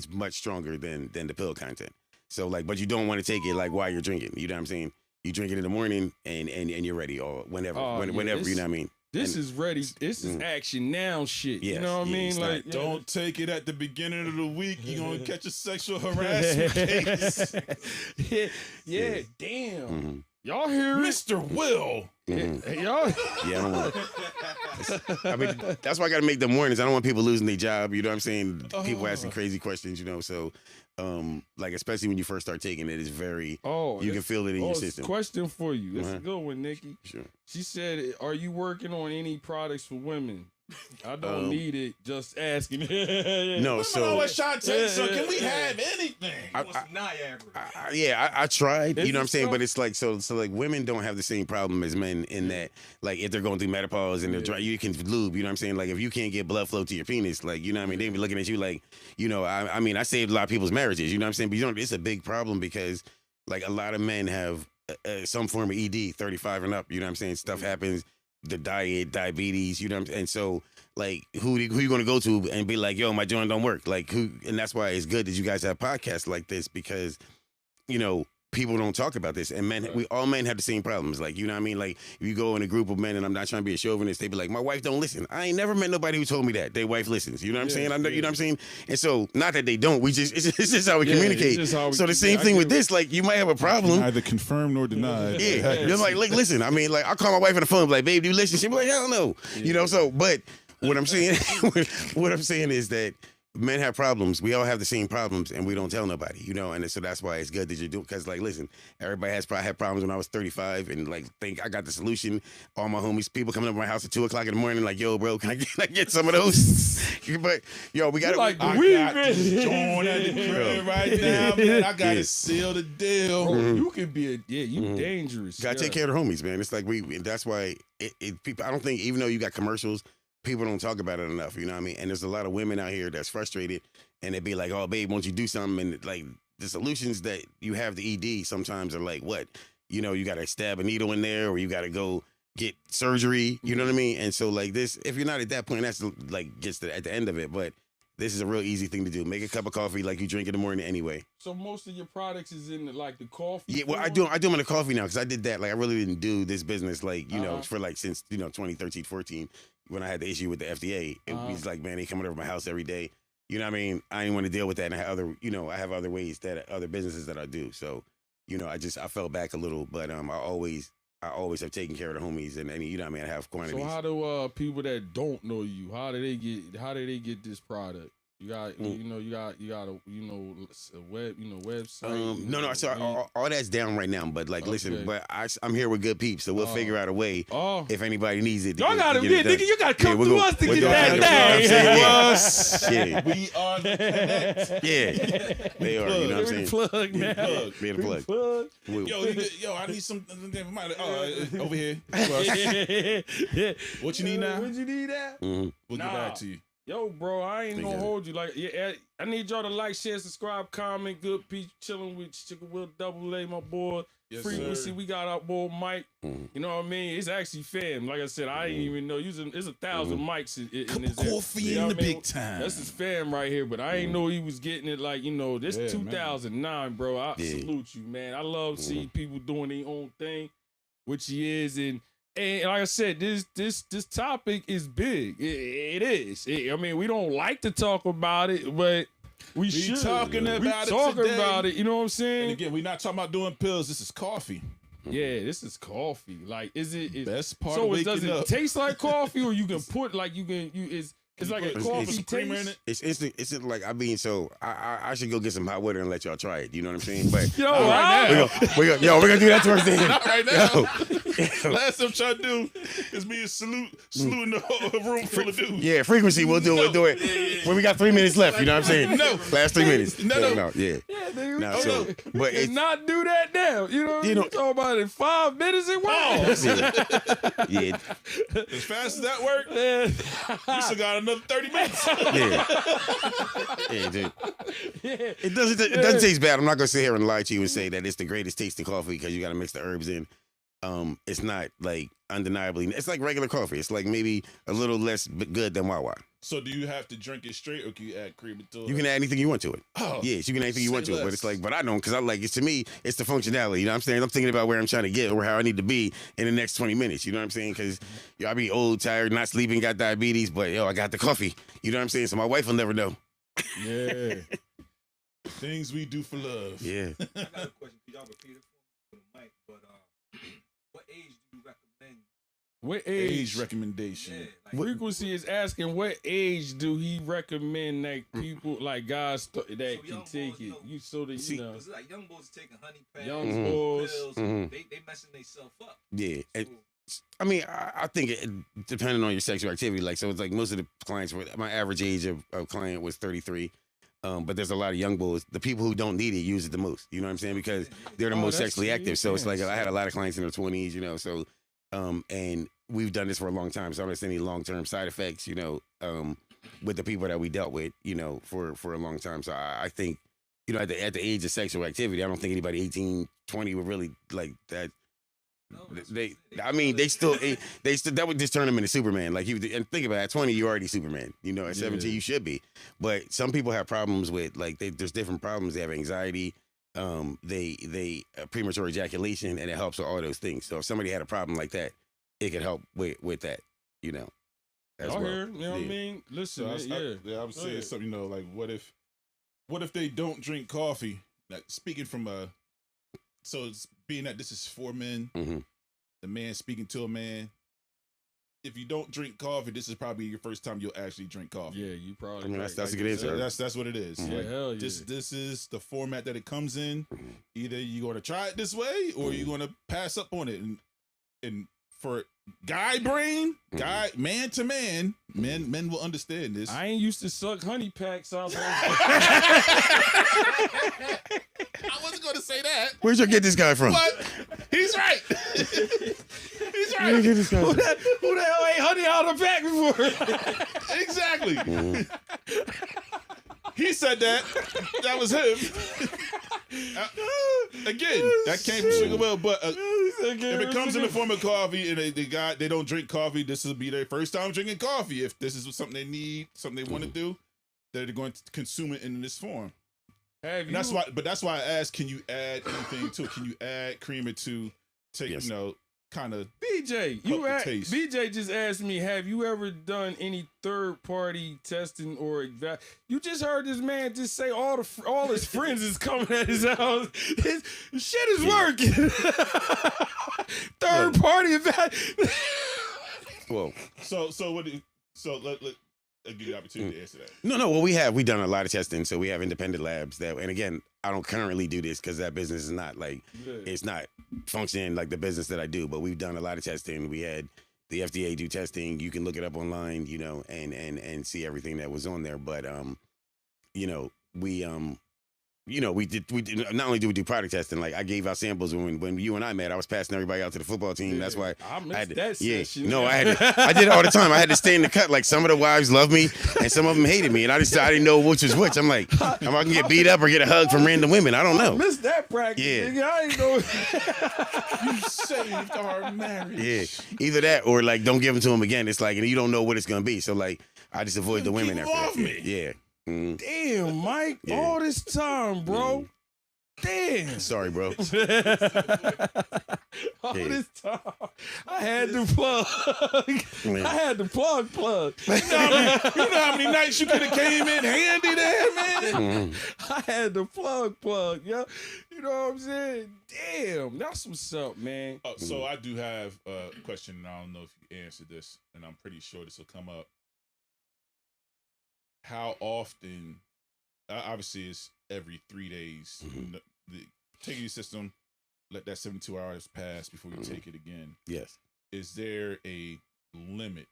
much stronger than the pill content. So like, but you don't want to take it like while you're drinking. You know what I'm saying? You drink it in the morning and you're ready, or whenever, whenever. You know what I mean? This is ready. This is action now shit. Yes, you know what I mean? Like, don't take it at the beginning of the week. You're gonna catch a sexual harassment case. yeah, damn. Mm-hmm. Y'all hear it? Mr. Will. Mm-hmm. Y'all. Yeah, I don't want. I mean, that's why I got to make the mornings. I don't want people losing their job. You know what I'm saying? People asking crazy questions. So, like especially when you first start taking it, it's very. You can feel it in your system. Question for you. That's a good one, Nikki. Sure. She said, "Are you working on any products for women?" I don't need it. Just asking. No, so can we have anything? I tried. You know what I'm saying? so? But it's like so like women don't have the same problem as men in that, like, if they're going through menopause and they're dry, you can lube. You know what I'm saying? Like if you can't get blood flow to your penis, like, you know what I mean, they be looking at you like, I mean, I saved a lot of people's marriages. You know what I'm saying? But it's a big problem because like a lot of men have some form of ED, 35 and up. You know what I'm saying? Stuff happens. The diet, diabetes, you know what I'm saying? And so, like, who you going to go to and be like, yo, my joint don't work? Like, who? And that's why it's good that you guys have podcasts like this because, people don't talk about this, and men, all men have the same problems. Like, you know what I mean? Like, if you go in a group of men, and I'm not trying to be a chauvinist, they be like, my wife don't listen. I ain't never met nobody who told me that their wife listens. You know what I'm saying? You know what I'm saying? And so, not that they don't. It's just how we communicate. So the same thing with this. Like, you might have a problem. Neither confirm nor deny. Yeah, you're like, listen. I mean, like, I call my wife on the phone, like, babe, do you listen? She be like, hell no. You know. So, but what I'm saying, what I'm saying is that men have problems. We all have the same problems, and we don't tell nobody, you know. And so that's why it's good that you do. Because, like, listen, everybody had problems when I was 35, and like, think I got the solution. All my homies, people coming up to my house at 2:00 in the morning, like, yo, bro, can I get some of those? But yo, we got to like I we got this joint at the crib right now, man. I got to seal the deal. Bro, you can be you dangerous. Gotta take care of the homies, man. It's like that's why people. I don't think, even though you got commercials, people don't talk about it enough. You know what I mean? And there's a lot of women out here that's frustrated, and they be like, "Oh, babe, won't you do something?" And like the solutions that you have to ED sometimes are like, what? You know, you got to stab a needle in there, or you got to go get surgery. You know what I mean? And so like this, if you're not at that point, that's like gets at the end of it. But this is a real easy thing to do. Make a cup of coffee like you drink in the morning anyway. So most of your products is in like the coffee. Yeah, well, I do them in the coffee now because I did that. Like I really didn't do this business like know for like since 2013, 14 when I had the issue with the FDA. It was like, man, they coming over my house every day. You know what I mean? I didn't want to deal with that, and I have other ways that other businesses that I do. So I fell back a little, but I always have taken care of the homies, and you know what I mean. I have quantities. So how do people that don't know you, how do they get this product? You got, you got a website. No. So all that's down right now. But like, listen, but I'm here with good peeps, so we'll figure out a way if anybody needs it. Y'all gotta be, nigga. You gotta come through us to get that thing. Yeah. We are the connect. Yeah, they are. You know what I'm saying? Plug now. Be the plug. Yo, I need some. Over here. What you need now? What you need that? Mm-hmm. We'll get back to you. Yo, bro, I ain't gonna hold you. Like, I need y'all to like, share, subscribe, comment. Good Peach, chilling with Chicken Will Double A, my boy. Yes, Frequency, sir. we got our boy Mike. You know what I mean? It's actually fam. Like I said, I didn't even know. There's 1,000 mics in his coffee in the big time. That's his fam right here, but I ain't know he was getting it like, this 2009, bro. I salute you, man. I love seeing people doing their own thing, which he is. And like I said, this topic is big. It is. I mean, we don't like to talk about it, but we should. Talking about it. You know what I'm saying? And again, we're not talking about doing pills. This is coffee. Yeah, this is coffee. Like, is it? Best part so of waking does it up. taste like coffee, or you can put it's like a coffee creamer taste? in it. It's instant. It's like, I mean, so I should go get some hot water and let y'all try it. You know what I'm saying? But Yo, we're gonna do that towards the end. Not right now. Last thing I'm trying to do is me saluting the whole room full of dudes. Yeah, frequency. We'll do it. When we got 3 minutes left. You know what I'm saying? No. Last 3 minutes. No. Yeah. Nigga, No, so, but it's it's not do that now. You know what I'm talking about? In 5 minutes it was. yeah. As fast as that worked, you still got another 30 minutes. Yeah, dude. It doesn't taste bad. I'm not gonna sit here and lie to you and say that it's the greatest tasting coffee because you got to mix the herbs in. It's not like undeniably. It's like regular coffee. It's like maybe a little less good than Wawa. So do you have to drink it straight, or can you add cream to it? You can add anything you want to it. Oh, yes, you can add anything you want to it. But less. it's like, but I don't, because I like it. To me, it's the functionality. You know what I'm saying? I'm thinking about where I'm trying to get or how I need to be in the next 20 minutes. You know what I'm saying? Because I be old, tired, not sleeping, got diabetes, but I got the coffee. You know what I'm saying? So my wife will never know. Yeah. Things we do for love. Yeah. I got a question. Could y'all repeat it for the mic? But what age do you recommend? What age recommendation? Yeah, like, Frequency is asking what age do he recommend that people like guys that young can take boys, it. you know, You so that you see, know. Cause like young boys taking honey pads, Young boys. pills, Mhm. they messing themselves up. Yeah. So, I mean, I think depending on your sexual activity, like, so it's like most of the clients were, my average age of client was 33. But there's a lot of young boys. The people who don't need it use it the most. You know what I'm saying? Because they're the most that's sexually true. active. So it's like Yes. I had a lot of clients in their 20s, so, and we've done this for a long time. So I don't see any long-term side effects, with the people that we dealt with, for a long time. So I think, at the age of sexual activity, I don't think anybody 18, 20 would really like that. no, They still that would just turn them into Superman. Like and think about it, at 20 you're already Superman. At 17 you should be. But some people have problems with there's different problems. They have anxiety. they premature ejaculation, and it helps with all those things. So if somebody had a problem like that, it could help with that, you know. As Y'all well. hear? You know what I mean? Listen, So I was Go saying ahead. something, you know, like what if they don't drink coffee? Like, speaking from so it's being that this is for men, Mhm. the man speaking to a man. If you don't drink coffee, this is probably your first time you'll actually drink coffee. Yeah, you probably. I mean, that's right. a good answer. That's what it is. Mhm. Yeah, Like, hell yeah. this is the format that it comes in. Mhm. Either you're gonna try it this way or you're gonna pass up on it. And for guy brain, guy man to man, men will understand this. I ain't used to suck honey packs out. I wasn't gonna say that. Where'd you get this guy from? But he's right. He's Where'd you right. get this guy who, from? who the hell ain't honey out of the pack before? Exactly. Mhm. He said that. That was him. Again, that came from Sugar Will, but if it comes in the form of coffee and they don't drink coffee, this will be their first time drinking coffee. If this is something they need, something they want to do, they're going to consume it in this form. Have And that's why I asked, can you add anything to it? Can you add creamer to take, Yes. you know, kind of BJ, Help the taste. BJ just asked me, have you ever done any third party testing or you just heard this man just say all his friends is coming at his house. His shit is working. Third party Well, so let I'll give you the opportunity to answer that. no. Well, we've done a lot of testing, so we have independent labs that, and again, I don't currently do this because that business is not like it's not functioning like the business that I do. But we've done a lot of testing. We had the FDA do testing. You can look it up online, you know, and see everything that was on there. But you know, we did not only do we do product testing, like I gave out samples when you and I met, I was passing everybody out to the football team. That's why I missed had to, that yeah, session. no, I did it all the time. I had to stay in the cut. Like some of the wives loved me and some of them hated me, and I didn't know which was which. I'm like, am I gonna get beat up or get a hug from random women? I don't I know. missed that practice. Yeah. Nigga. I ain't know. You saved our marriage. Yeah, either that or like don't give them to them again. It's like, and you don't know what it's gonna be. So like, I just avoid the women Keep after off that. me. Yeah. Mhm. Damn, Mike, Yeah. all this time, bro. Damn. Sorry, bro. All Yeah. this time, I had to plug. Yeah. I had to plug. You know how many nights you could have came in handy there, man? Mhm. I had to plug, yo. You know what I'm saying? Damn, that's what's up, man. So I do have a question, and I don't know if you answered this, and I'm pretty sure this will come up. How often? Obviously, it's every 3 days. Mhm. Take your system, let that 72 hours pass before you take it again. Yes. Is there a limit?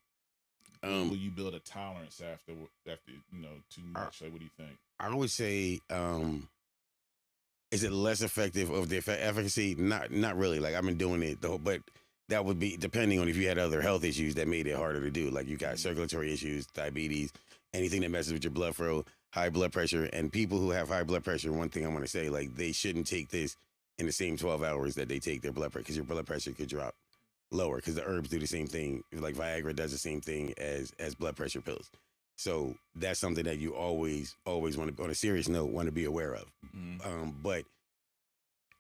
Will you build a tolerance after you know too much? Like, what do you think? I would say, is it less effective of the efficacy? Not really. Like I've been doing it but that would be depending on if you had other health issues that made it harder to do. Like you got circulatory issues, diabetes, anything that messes with your blood flow, high blood pressure, and people who have high blood pressure. One thing I want to say, like they shouldn't take this in the same 12 hours that they take their blood pressure, because your blood pressure could drop lower. Because the herbs do the same thing. Like Viagra does the same thing as blood pressure pills. So that's something that you always want to, on a serious note, want to be aware of. But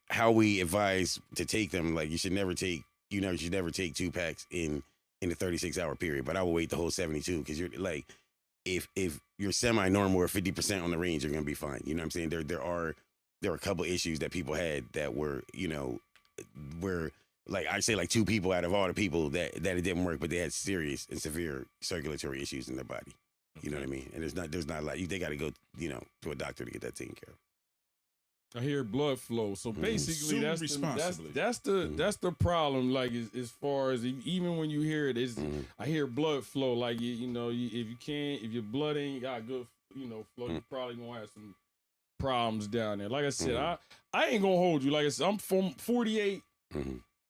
how we advise to take them, like you should never take 2 packs in a 36-hour period. But I will wait the whole 72, because you're like, if you're semi-normal or 50% on the range, you're gonna be fine. You know what I'm saying? There are a couple issues that people had that were, you know, where like I say like 2 people out of all the people that it didn't work, but they had serious and severe circulatory issues in their body. You know what I mean? And there's not a lot. They got to go, you know, to a doctor to get that taken care of. I hear blood flow. So basically, Consume responsibly. that's the problem. Like as far as even when you hear it, I hear blood flow. Like if your blood ain't got good, flow, you probably gonna have some problems down there. Like I said, I ain't gonna hold you. Like I said, I'm from 48.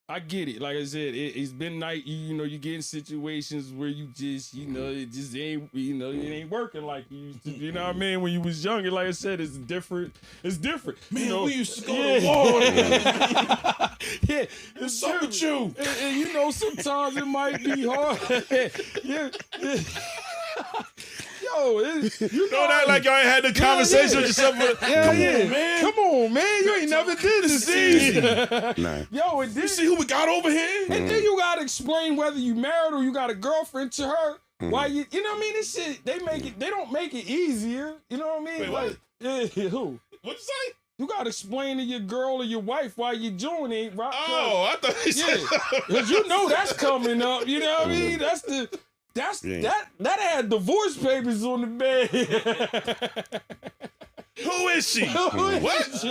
I get it. Like I said, it's been night. You get in situations where you just, it just ain't, it ain't working like you used to. You know what I mean? When you was younger, like I said, it's different. It's different. Man, we used to go to war. Yeah, What's up with you? And sometimes it might be hard. Yeah. You Don't act like y'all ain't had the conversation with yourself. Come on, man. Come on, man. You ain't never did this easy. Nah. Yo, and then, You see who we got over here? and then you gotta explain whether you married or you got a girlfriend to her. Why you know what I mean? This shit, they don't make it easier. You know what I mean? Wait, like, who? What'd you say? You gotta explain to your girl or your wife why you doing it, right? Oh, I thought you said. Because you know that's coming up. You know what I mean? That had divorce papers on the bed. Who is she? What?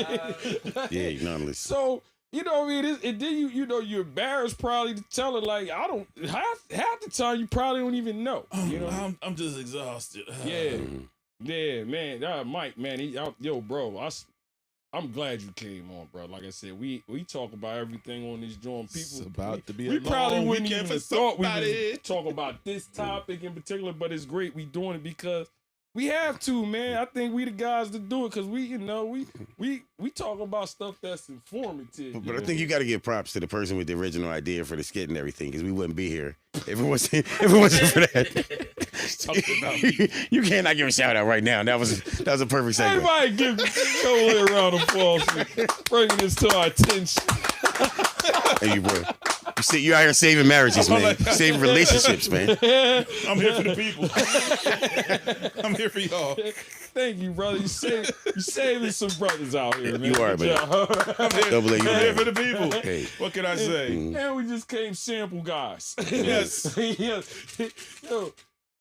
Yeah, nonetheless. So, you know what I mean? And then you're embarrassed probably to tell her, like, I don't, half the time you probably don't even know. You know? I'm just exhausted. Yeah. Yeah, man. Mike, man, yo, bro, I'm glad you came on, bro. Like I said, we talk about everything on this joint. It's People, about to be we a probably long wouldn't weekend even for thought we somebody. would talk about this topic in particular, but it's great we doing it because we have to, man. I think we the guys to do it because we talk about stuff that's informative. But I think you got to give props to the person with the original idea for the skit and everything, because we wouldn't be here if it wasn't for that. You cannot give a shout out right now. That was a perfect segment. Everybody give Joel a round of applause for bringing this to our attention. Hey, you bro. You out here saving marriages, man. Saving relationships, man. I'm here for the people. I'm here for y'all. Thank you, brother. You saving some brothers out here, man. You are, man. Double A, you I'm here are. for the people. Hey. What can I say? And we just came sample guys. Yes. Yes. Yo,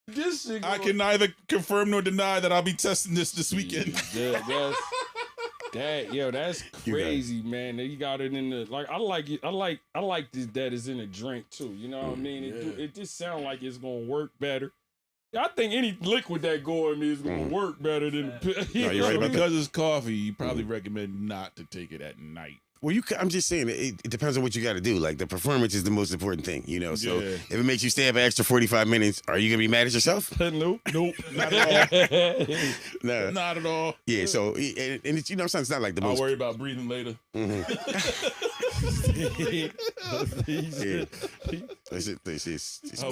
this shit. I can neither confirm nor deny that I'll be testing this weekend. Yeah, that's crazy, man. You got it in the I like it. I like this that is in a drink too. You know what I mean? It just sounds like it's gonna work better. I think any liquid that go in me is gonna work better than. No, you're right about that. Because it's coffee, you probably recommend not to take it at night. Well, I'm just saying, it depends on what you got to do. Like, the performance is the most important thing, you know? So, if it makes you stay up an extra 45 minutes, are you going to be mad at yourself? Nope. Not at all. No. Not at all. Yeah, so, and it's, you know, it's not like the I'll most... worry about breathing later. Yeah. I'll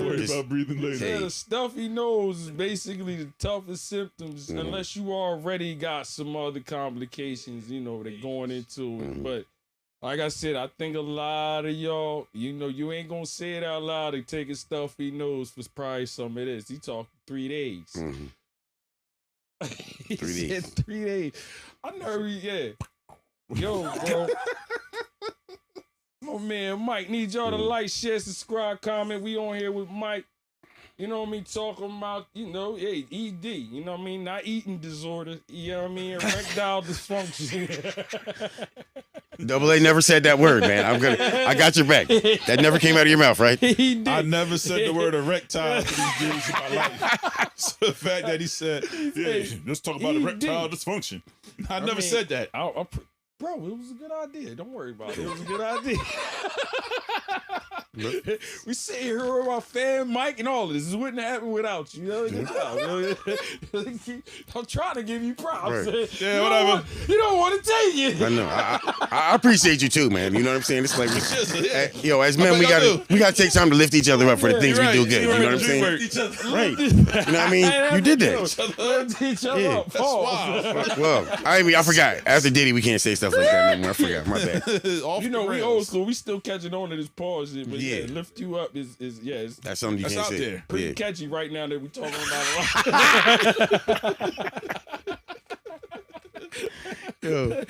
worry about breathing later. Yeah, the stuffy nose is basically the toughest symptoms, unless you already got some other complications, you know, that going into it. But like I said, I think a lot of y'all, you know, you ain't gonna say it out loud and take a stuffy nose for probably some of this. He talked 3 days. He 3 said days. 3 days. I never, Yo, bro. Oh man, Mike, need y'all to like, share, subscribe, comment. We on here with Mike. You know what I mean? Talking about, you know, hey, ED. You know what I mean? Not eating disorder. You know what I mean? Erectile dysfunction. Double A never said that word, man. I got your back. That never came out of your mouth, right? He did. I never said the word erectile to these dudes in my life. So the fact that he said, yeah, let's talk about erectile dysfunction. I never said that. Bro, it was a good idea. Don't worry about it. It was a good idea. We sit here with my fan Mike and all of this. This wouldn't happen without you. Good job. I'm trying to give you props. Right. Yeah, whatever. You don't want to take it. I know. I appreciate you too, man. You know what I'm saying? It's like, as men, we gotta take time to lift each other up for the things we do good. You know what I'm saying? Right. You know what I mean? You did that. Lift each other up. That's wild. Well, I forgot. After Diddy, we can't say stuff like that no more. I forgot. My bad. Off You know, the we rails. old school. We still catching on to this pause shit, but Yeah. lift you up is it's That's something you That's can't out say. there. pretty Yeah. catchy right now that we talking about a lot. Yo.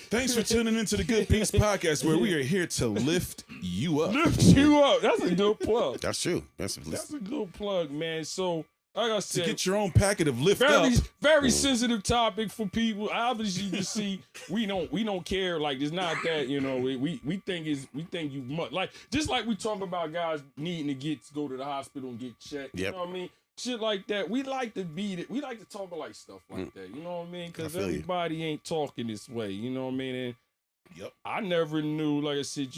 Thanks for tuning into the Good Peace Podcast, where we are here to lift you up. Lift you up. That's a good plug. That's true. That's a good plug, man. So, like I To said, get your own packet of lift up. very sensitive topic for people. Obviously, you see, we don't care. Like, it's not that, you know. We think you must, like, just like we talk about guys needing to go to the hospital and get checked. You Yep. know what I mean? Shit like that. We like to beat it. We like to talk like stuff like that. You know what I mean? Because I feel you. everybody ain't talking this way. You know what I mean? And Yep. I never knew. Like I said,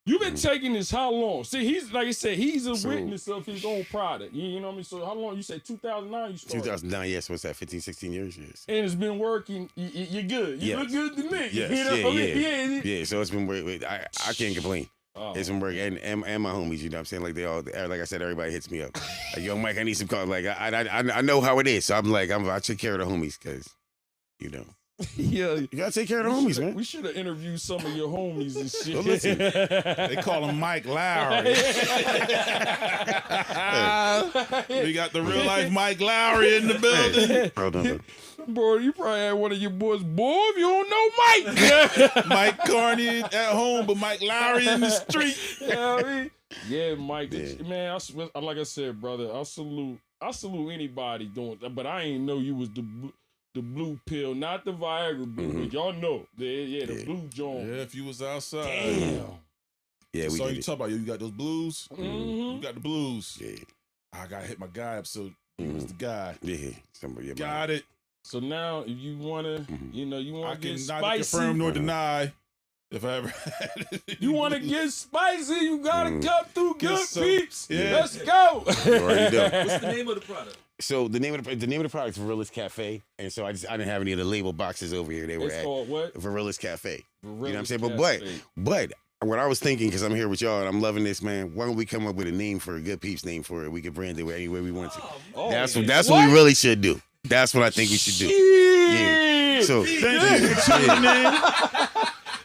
You've been taking this how long? See, he's like I said, he's a witness of his own product. You know what I mean? So how long? You said 2009 you started? 2009, yes. What's that? 15, 16 years? Yes. And it's been working. You're good. You Yes. look good to me. Yes. You know what I mean? Yeah. So it's been, I can't complain. It's some work, and my homies. You know what I'm saying? Like they all, like I said, everybody hits me up. Like, yo, Mike, I need some calls. Like I know how it is, so I'm like I take care of the homies because, you know. Yeah, You gotta take care of the homies, man. We should have interviewed some of your homies and shit. Well, listen. They call him Mike Lowry. We got the real life Mike Lowry in the building. Hey, hold on. Bro, you probably had one of your boys. Boy, if you don't know Mike. Mike Carney at home, but Mike Lowry in the street. Yeah, Mike. Yeah. Man, like I said, brother, I salute anybody doing that. But I ain't know you was the blue pill, not the Viagra blue. But y'all know, the blue joint. Yeah, if you was outside. Damn. Yeah, we So did you it. talk about you got those blues. Mm-hmm. You got the blues. Yeah, I gotta hit my guy up. So he was the guy. yeah. Somebody Got it. So now, if you wanna, you I wanna get can neither spicy. confirm nor deny if I ever had it. You want to get spicy, you gotta come through Get Good some- Peeps. yeah. Let's go. You already know. What's the name of the product? So the name of the product is Varilla's Cafe, and so I didn't have any of the label boxes over here. They were It's at called what? Varilla's Cafe. You know what I'm Varilla's saying? Cafe. But what I was thinking, because I'm here with y'all and I'm loving this, man. Why don't we come up with a name for a Good Peeps name for it? We can brand it any way we want to. Oh, That's man. what we really should do. That's what I think we should do. Yeah. So Thank you for tuning in.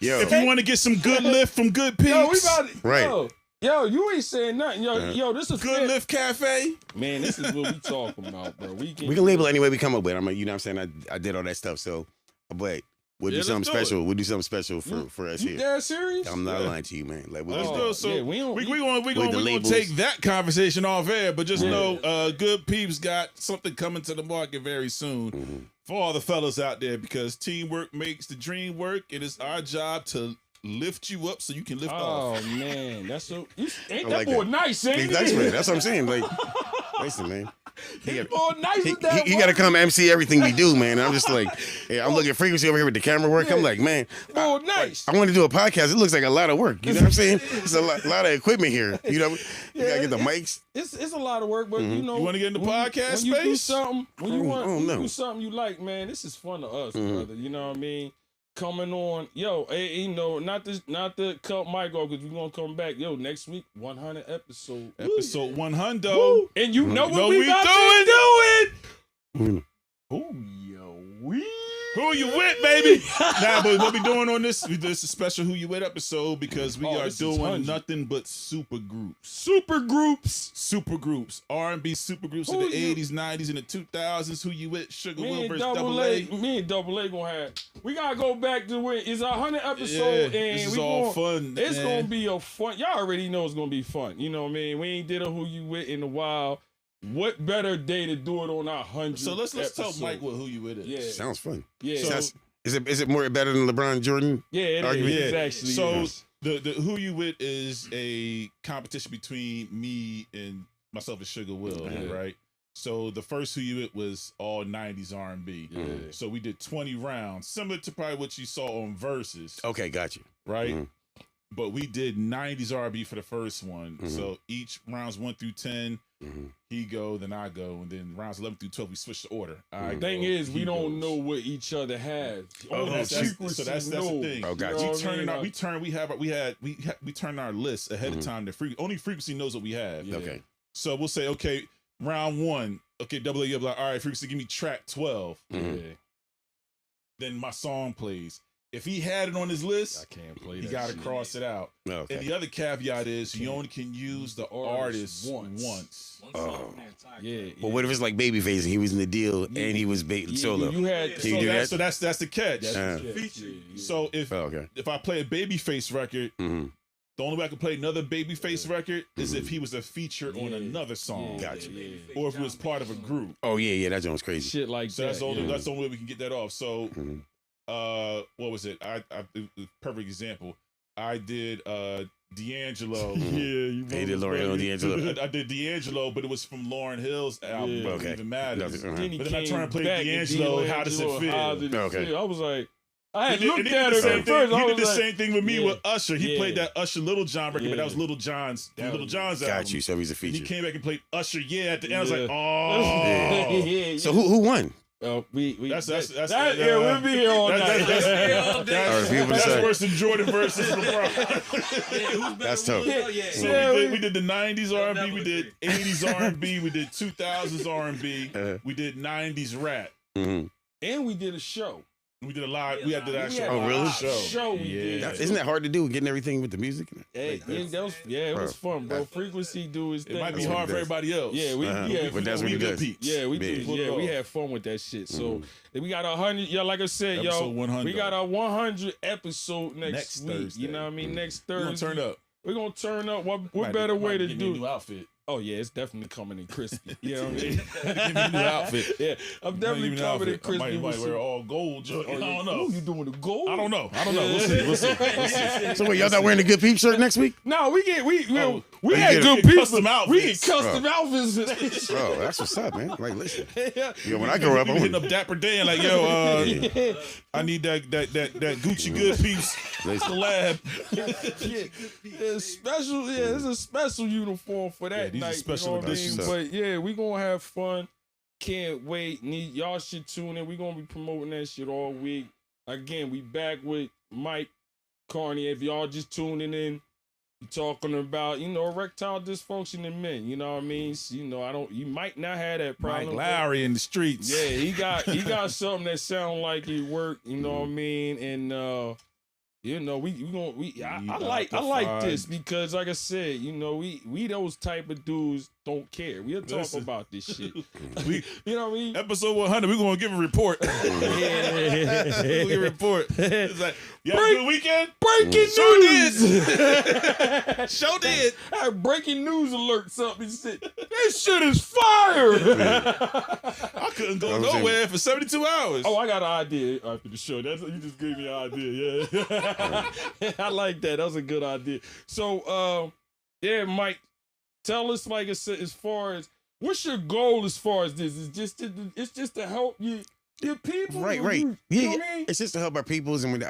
yo, If you want to get some good lift from Good Peeps, Yo, we about to, Right. Yo, you ain't saying nothing. Yo, this is Good Lift Cafe. Man, this is what we talking about, bro. we can label it any way we come up with. I'm like, you know what I'm saying? I did all that stuff. So, but we'll Yeah, do something let's do it. special. We'll do something special for us You here. dead serious? I'm not lying to you, man. Like we'll Let's do do that. it. So yeah, we don't- we we- gonna labels. take that conversation off air, but just Yeah. know, Good Peeps got something coming to the market very soon for all the fellas out there, because teamwork makes the dream work. It is our job to lift you up so you can lift off. Oh man, that's so. Ain't I that like boy that. nice? Ain't He's nice, he? man. That's what I'm saying. Like, listen, man. This boy nice with that. He got to come MC everything we do, man. And I'm just like, yeah, I'm looking at frequency over here with the camera work. I'm like, man, Boy nice. I want to do a podcast. It looks like a lot of work. You know what I'm saying? It's a lot of equipment here. You know, you gotta get the mics. It's a lot of work, but you know, You wanna get in the when podcast when you do space? something, when you I want don't when you know. do something you like, man, this is fun to us, brother. You know what I mean? Coming on, yo, hey, you know, not to cut Mike off because we're gonna come back, yo, next week, 100 episode. Episode 100. Woo. And you know what Know we we about doing? to Mm. Oh, yo, we. Who you with, baby? Nah, but what we doing on this is a special Who You With episode, because we are this is doing 100. nothing but super groups. Super groups. Super groups. R&B super groups in Who the you- 80s, 90s, and the 2000s. Who You With? Sugar Me Will and versus Double A. A. Me and Double A gonna have. We gotta go back to when it's 100 Yeah, episode, and this is we all gonna, fun. It's man. gonna be a fun. Y'all already know it's gonna be fun. You know what I mean? We ain't did a Who You With in a while. What better day to do it on our 100? So let's tell episode? Mike what Who You With is. Yeah. Sounds fun. Yeah, Sounds- is it more better than LeBron Jordan? yeah, it argument. is. Yeah. Actually, So is. the Who You With is a competition between me and myself and Sugar Will, Yeah. right? So the first Who You With was all 90s R&B. Yeah. So we did 20 rounds, similar to probably what you saw on Versus, Okay, got you. right? Mhm. But we did 90s R&B for the first one. Mhm. So each rounds 1 through 10, Mm-hmm. he go, then I go, and then rounds 11 through 12 we switch the order. I Mhm. Thing go, is, we he don't goes. know what each other has. Oh, Only that's- secrecy so that's the know. thing. Oh, got You know you. what I mean? We turn our lists ahead of time. Only frequency knows what we have. Yeah. Okay. So we'll say, okay, round 1, okay, Double A, you'll be like, all right, frequency, give me track 12. Mhm. Yeah, Then my song plays. If he had it on his list, I can't play he that got to shit. cross it out. Okay. And the other caveat is you only can use the artist once. One Oh. song for the entire Yeah. But what if it's like Babyface and he was in the deal and he was solo? You had Can you do that? So that's the catch. feature. So if Oh, okay. I play a Babyface record, Mm-hmm. the only way I can play another Babyface record is if he was a feature on Yeah. another song, Gotcha. or if it was part of a group. Oh yeah, that joint's crazy. shit like So that. that's the only yeah. that's the only way we can get that off. So Mhm. what was it? I perfect example. I did D'Angelo. you He did L'Oreal and D'Angelo. I did D'Angelo, but it was from Lauryn Hill's album. Yeah. It doesn't Okay. even matter. Uh-huh. Then he But then I came turned and played back D'Angelo, How Does It Feel? How Does It Okay. Feel? I was like, I had And looked he at did the it same at thing. first. He I did the was like, same thing with me yeah. with Usher. He Yeah. played that Usher Little John record, but that Yeah. was Little John's album. Got you. So he's a And he feature. came back and played Usher. Yeah, at the end I was Yeah. like, oh. Yeah. So who won? That's yeah, we'll be here all night. That's worse than Jordan versus LeBron. That's tough. So we did the 90s R&B, we did 80s R&B, we did 2000s R&B, we did 90s rap. Mm-hmm. And we did a show. We did a live. We had to that show. Oh, really? Show we did. Isn't that hard to do? Getting everything with the music. It was fun, bro. Frequency do his thing. It might be hard for everybody else. Yeah, but that's what he does. Yeah, we do. Yeah, we had fun with that shit. So we got 100. Yeah, like I said, episode 100. we got our 100 episode next week. Thursday. You know what I mean? Next Thursday. We're gonna turn up. What better way to do? A new outfit. Oh yeah, it's definitely coming in crispy. You know what I mean? Give me a new outfit. Yeah, I'm definitely coming in crispy. I might wear all gold. I don't know. You doing the gold? I don't know. We'll see. So wait, y'all not wearing a good Peepz shirt next week? No, we had get good people. Custom outfits. We get custom outfits. Oh, that's what's up, man. Like, listen. Yo, when I grow up, I'm hitting up Dapper Dan like, yo, I need that Gucci Good Peepz collab. It's special. Yeah, it's a special uniform for that these night. are special editions. But yeah, we gonna have fun. Can't wait. Y'all should tune in. We gonna be promoting that shit all week. Again, we back with Mike Carney. If y'all just tuning in, talking about, erectile dysfunction in men. You know what I mean? You might not have that problem. Mike Lowry in the streets. Yeah, he got something that sound like it worked. You know what I mean? And I like this because, like I said, we those type of dudes don't care. We'll talk about this shit. You know what I mean? Episode 100, we're gonna give a report. We're gonna give a report. It's like, you had a good weekend? Breaking news. Sure did. I had breaking news alert something. Said, this shit is fire. I couldn't go nowhere for 72 hours. Oh, I got an idea after the show. You just gave me an idea. Yeah. I like that. That was a good idea. So, Mike, tell us, like I said, as far as what's your goal as far as this? It's just to help your people. Right. You know what I mean? It's just to help our peoples. And when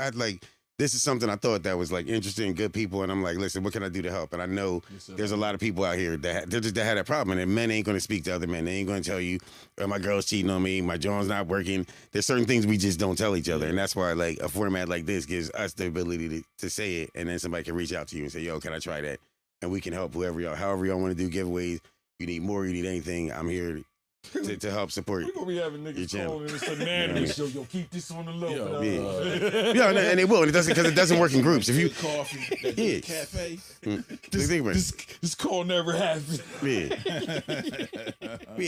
this is something I thought that was like interesting, good people. And I'm like, listen, what can I do to help? And I know there's a lot of people out here that had that problem. And men ain't going to speak to other men. They ain't going to tell you, my girl's cheating on me. My John's not working. There's certain things we just don't tell each other. And that's why like a format like this gives us the ability to say it. And then somebody can reach out to you and say, yo, can I try that? And we can help however y'all want to do giveaways. You need more, you need anything. I'm here to help support. We're gonna be having niggas calling and saying, show, yo, keep this on the low. Yeah, and they will. And it doesn't because it doesn't work in groups. If you coffee, cafe, this call never happened. Yeah,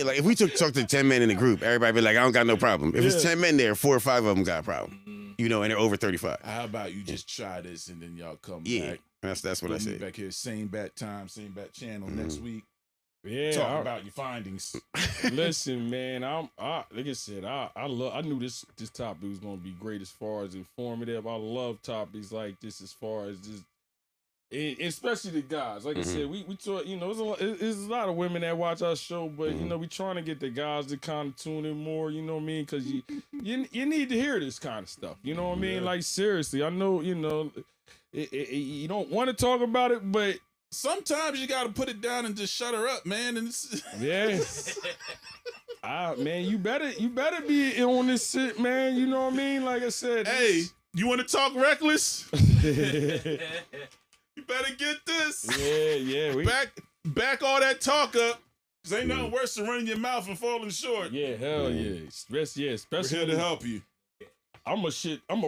like if we talk to 10 men in a group, everybody be like, I don't got no problem. If it's 10 men there, 4 or 5 of them got a problem. And they're over 35. How about you just try this and then y'all come back? That's what I said. Back here, same bat time, same bat channel next week. Yeah, talk about your findings. Listen, man, like I said, I knew this topic was gonna be great as far as informative. I love topics like this as far as just, especially the guys. Like I said, we talk. There's a lot of women that watch our show, but we trying to get the guys to kind of tune in more. You know what I mean? Because you need to hear this kind of stuff. You know what I mean? Like seriously, I know you don't want to talk about it, but sometimes you got to put it down and just shut her up, man. And man, you better be on this shit, man. You know what I mean? Like I said, hey, you want to talk reckless? You better get this. Yeah. Back all that talk up. Cause ain't nothing worse than running your mouth and falling short. Yeah, hell yeah. Especially we're here to help you. I'm a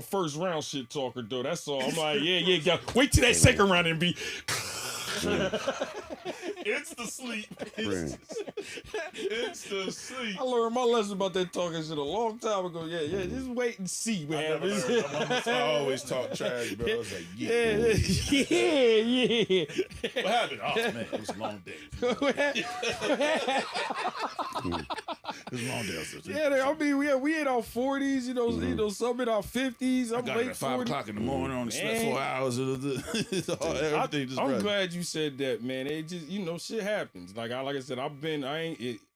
first round shit talker though. That's all. I'm like, yeah. Wait till that second round and be. It's the sleep. It's the sleep. I learned my lesson about that talking shit a long time ago. Yeah. Just wait and see, man. I always talk trash, bro. I was like, yeah. What happened? Oh man, it was a long day. It was a long day. Yeah, I mean, we in our 40s, some in our 50s. I got at 5 o'clock in the morning. Only slept 4 hours. Everything just I'm glad you said that, man. It just, shit happens. Like I said,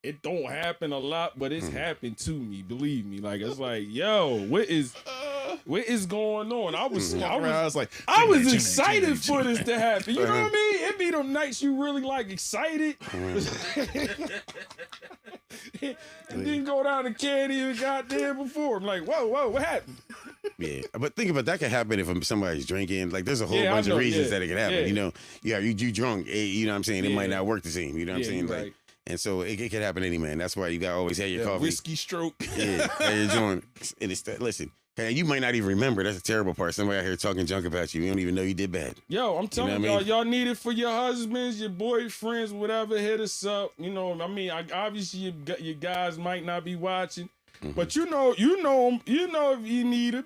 it don't happen a lot, but it's happened to me. Believe me. Like it's like, yo, what is going on? I was excited for this to happen. You know what I mean? be them nights you really like excited, and then go down to Candy and goddamn before. I'm like, whoa, what happened? Yeah, but think about that could happen if somebody's drinking. Like, there's a whole Yeah, I bunch know, of reasons yeah, that it could happen. yeah. You know, you drunk. You know what I'm saying? It might Yeah. not work the same. You know what I'm Yeah, saying? you Like, right. and so it could happen to any man. That's why you got to always have your That coffee. whiskey stroke. Yeah, have your joint. And it's listen. Okay, you might not even remember. That's a terrible part. Somebody out here talking junk about you. You don't even know you did bad. Yo, I'm telling what I y'all, mean? y'all need it for your husbands, your boyfriends, whatever. Hit us up. You know, I mean, obviously your guys might not be watching, but you know if you need it.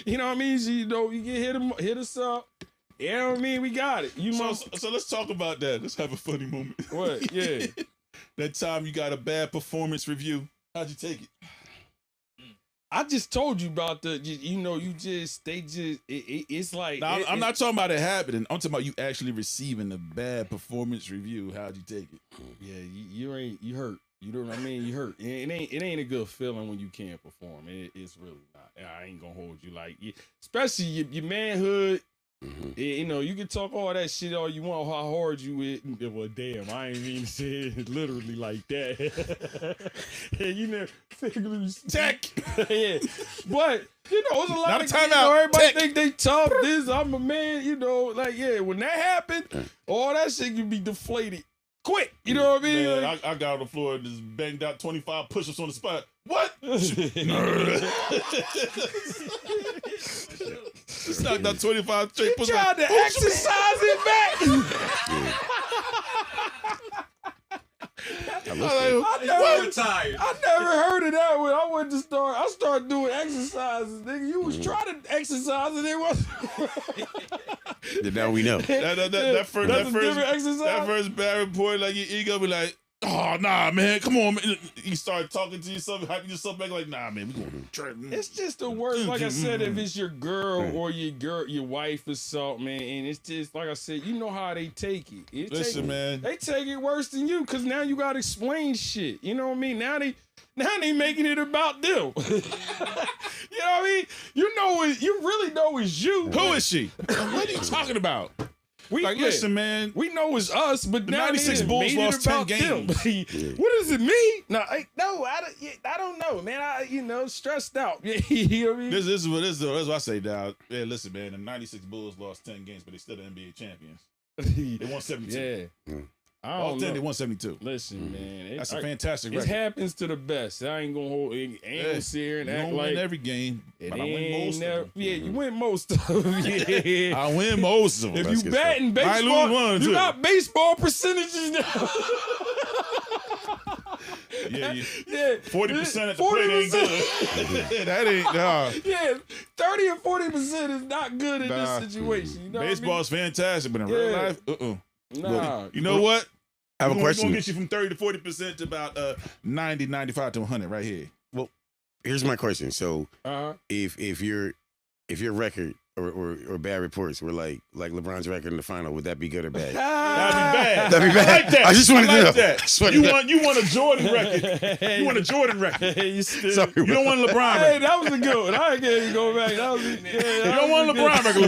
You know what I mean? So, you know, you can hit us up. You know what I mean? We got it. You must. So let's talk about that. Let's have a funny moment. What? Yeah. That time you got a bad performance review. How'd you take it? I just told you about it's like. Now, I'm not talking about it happening. I'm talking about you actually receiving a bad performance review. How'd you take it? Yeah, you hurt. You know what I mean? You hurt. It ain't a good feeling when you can't perform. It's really not. I ain't gonna hold you like, especially your manhood. You know, you can talk all that shit all you want, how hard you is. Well, damn, I ain't mean to say it literally like that. Yeah, you know, figuratively tech. Yeah, but you know, it's a lot Not a of timeout. everybody Tech. think they tough. I'm a man. You know, like when that happened, all that shit can be deflated quick. You know what I mean? Man, Like, I got on the floor and just banged out 25 push-ups on the spot. What? Just knocked out 25 straight you push-ups. tried to exercise it back. I never heard of that when I went to start. I started doing exercises. Nigga, you was trying to exercise and it wasn't. Now we know. That first different exercise. that first bad report, like your ego be like, oh nah, man, come on, man. You start talking to yourself, hyping yourself back, like, nah, man, we gonna try. It's just the worst. Like I said, if it's your girl or your wife or something, man, and it's just like I said, you know how they take it. Listen, man. They take it worse than you because now you gotta explain shit. You know what I mean? Now they making it about them. You know what I mean? You really know it's you. Who is she? What are you talking about? Listen, man. We know it's us, but The now 96 they Bulls made it lost 10 about them. games. What is it, me? No, I don't know, man. Stressed out. You know what I mean? This is what I say, dog. Yeah, listen, man. The 96 Bulls lost 10 games, but they still the NBA champions. They won 72. Yeah. I All don't 10, know. they won 72. Listen, man. That's a fantastic It record. happens to the best. I ain't gonna hold. Ain't gonna sit here and You act don't like win every game, it but I win ain't most never. of them. Yeah, you win most of them. Yeah. I win most of them. If That's you good bat in I lose baseball, one, you too. got baseball percentages now. Yeah, Yeah, 40% at the plate ain't good. That ain't, nah. Yeah, 30 or 40% is not good in Nah. this situation. You know Baseball's fantastic, but in real Yeah. life, what I mean? Nah. You know what? I have a We're question. gonna get you from 30 to 40% to about 90, 95 to 100 right here. Here's my question. So if your record or bad reports were like LeBron's record in the final, would that be good or bad? That'd be bad. That'd be bad. I like that. I just wanted to know. that. Just wanted to know. You want a Jordan record. You want a Jordan record. You still. Sorry, You don't want a LeBron Hey, record. that was a good one. I can't even go back. That was You don't want a LeBron record.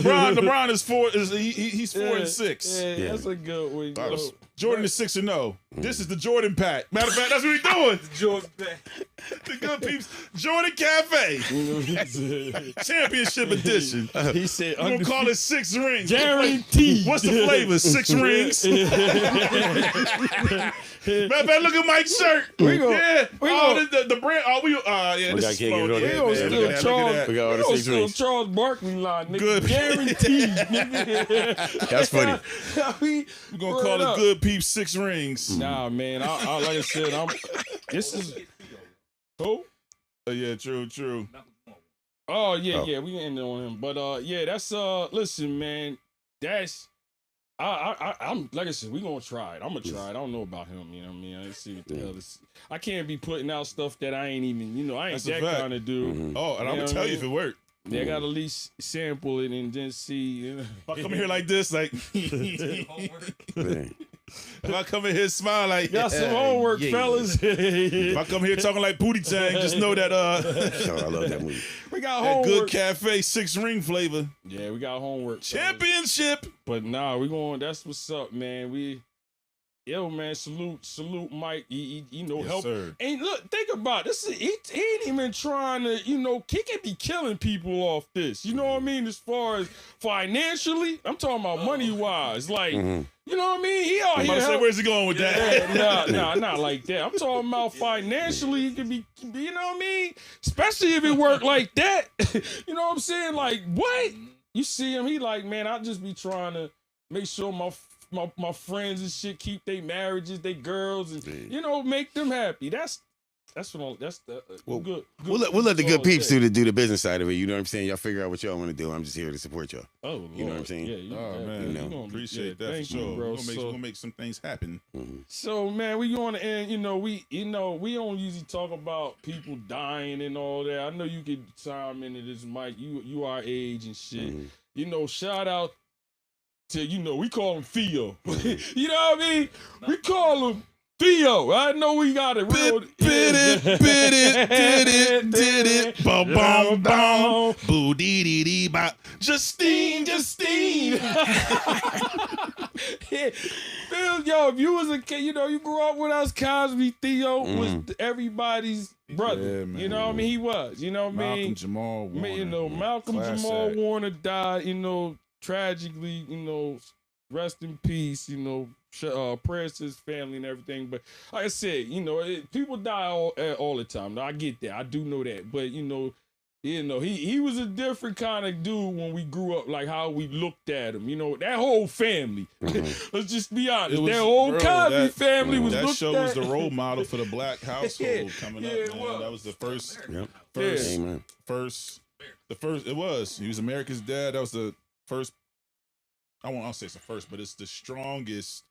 LeBron is he's 4 and 6. Yeah, Yeah. that's a good one. You know. Jordan is 6-0. This is the Jordan pack. Matter of fact, that's what we doing. Jordan back. The good peeps. Jordan Cafe. Championship edition. He said, We're gonna call it 6 rings. guaranteed. What's the flavor? 6 rings. Matter of fact, look at Mike's shirt. We gonna- yeah. we Oh, gonna- the brand. Oh, yeah. We This got is King slow. and Roll. We Yeah, gonna man, steal look at that, look Charles. at that. We got all We the gonna 6 steal rings. Charles Barkley line, nigga. Good. Guaranteed, nigga. That's funny. We're gonna call it Good Peeps 6 rings. Nah, man. I like I said, this is who? Oh, yeah, true. Oh yeah, Oh. yeah. We ended on him, but yeah, that's listen, man. That's I'm like I said, we gonna try it. I'm gonna try it. I don't know about him. You know what I mean? Let's see what the hell this. I can't be putting out stuff that I ain't even. You know, I ain't That's a that fact. kind of dude. Mhm. Oh, and I'm You know gonna tell what I you if it mean? worked. They gotta at least sample it and then see. You know. If I come here like this, like Man. If I come in here smile like Got some homework, fellas. If I come here talking like Booty Tang, just know that Yo, I love that movie. We got that homework. good cafe 6 ring flavor. Yeah, we got homework. fellas. Championship. But nah, we going. That's what's up, man. Yo, man, salute, Mike. He Yes, help. sir. And look, think about this. He ain't even trying to, he can be killing people off this. You know what I mean? As far as financially, I'm talking about money wise. Like, you know what I mean? He out I'm about here. to say, where's he going with that? Nah, not like that. I'm talking about financially. He can be, you know what I mean? Especially if it work like that. You know what I'm saying? Like, what? You see him? He like, man, I just be trying to make sure my friends and shit keep their marriages, they girls, and make them happy. That's the good. We'll let the good peeps do the business side of it. You know what I'm saying? Y'all figure out what y'all want to do. I'm just here to support y'all. Oh, Lord. You know what I'm saying? Yeah, Oh man, you know. appreciate that for thank sure. you, bro. We're gonna make some things happen. So man, we going to end. We don't usually talk about people dying and all that. I know you could chime into this, Mike. You our age and shit. Shout out to we call him Theo. You know what I mean? We call him Theo. I know we got it. Bit it. Bum, bum, bum. Boo, dee, dee, dee, bop. Justine. Phil, yo, if you was a kid, you grew up with us, Cosby. Theo was everybody's brother. Yeah, man. You know what I mean? He was. You know what I mean? Malcolm Jamal Warner. Malcolm Class Jamal act. Warner died, tragically, rest in peace, prayers to his family and everything. But like I said, people die all the time. Now, I get that. I do know that. But, he was a different kind of dude when we grew up, like how we looked at him. That whole family. Let's just be honest. That whole Cosby family was that looked show at. was the role model for the black household coming up, it man. was. That was the first. Yep. Amen. It was. He was America's dad. That was the first. I won't say it's the first, but it's the strongest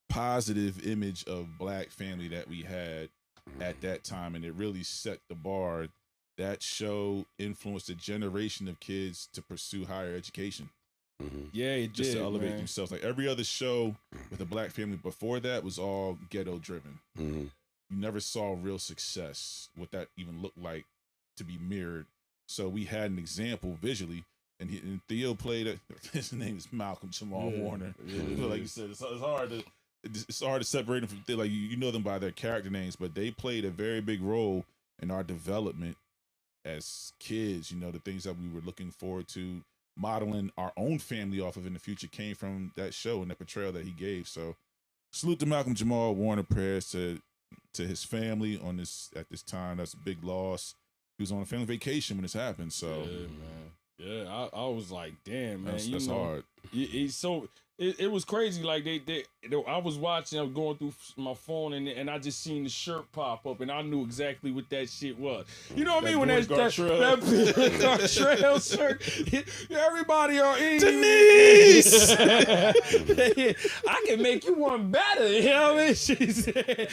positive image of black family that we had at that time, and it really set the bar. That show influenced a generation of kids to pursue higher education. Yeah, it Just did, to elevate man. themselves. Like every other show with a black family before that was all ghetto driven. You never saw real success, what that even looked like to be mirrored. So we had an example visually, and Theo played it. His name is Malcolm Jamal Warner. Like you said, it's hard to separate them from, like, you know them by their character names, but they played a very big role in our development as kids. The things that we were looking forward to modeling our own family off of in the future came from that show and the portrayal that he gave. So salute to Malcolm Jamal Warner. Prayers to his family at this time. That's a big loss. He was on a family vacation when this happened. So yeah, man. Yeah, I was like, damn, man. that's hard. It was crazy. Like I was watching, I was going through my phone, and I just seen the shirt pop up, and I knew exactly what that shit was. You know what I mean? When that trail shirt, everybody are in. Denise, I can make you one better. You know what I mean? She said,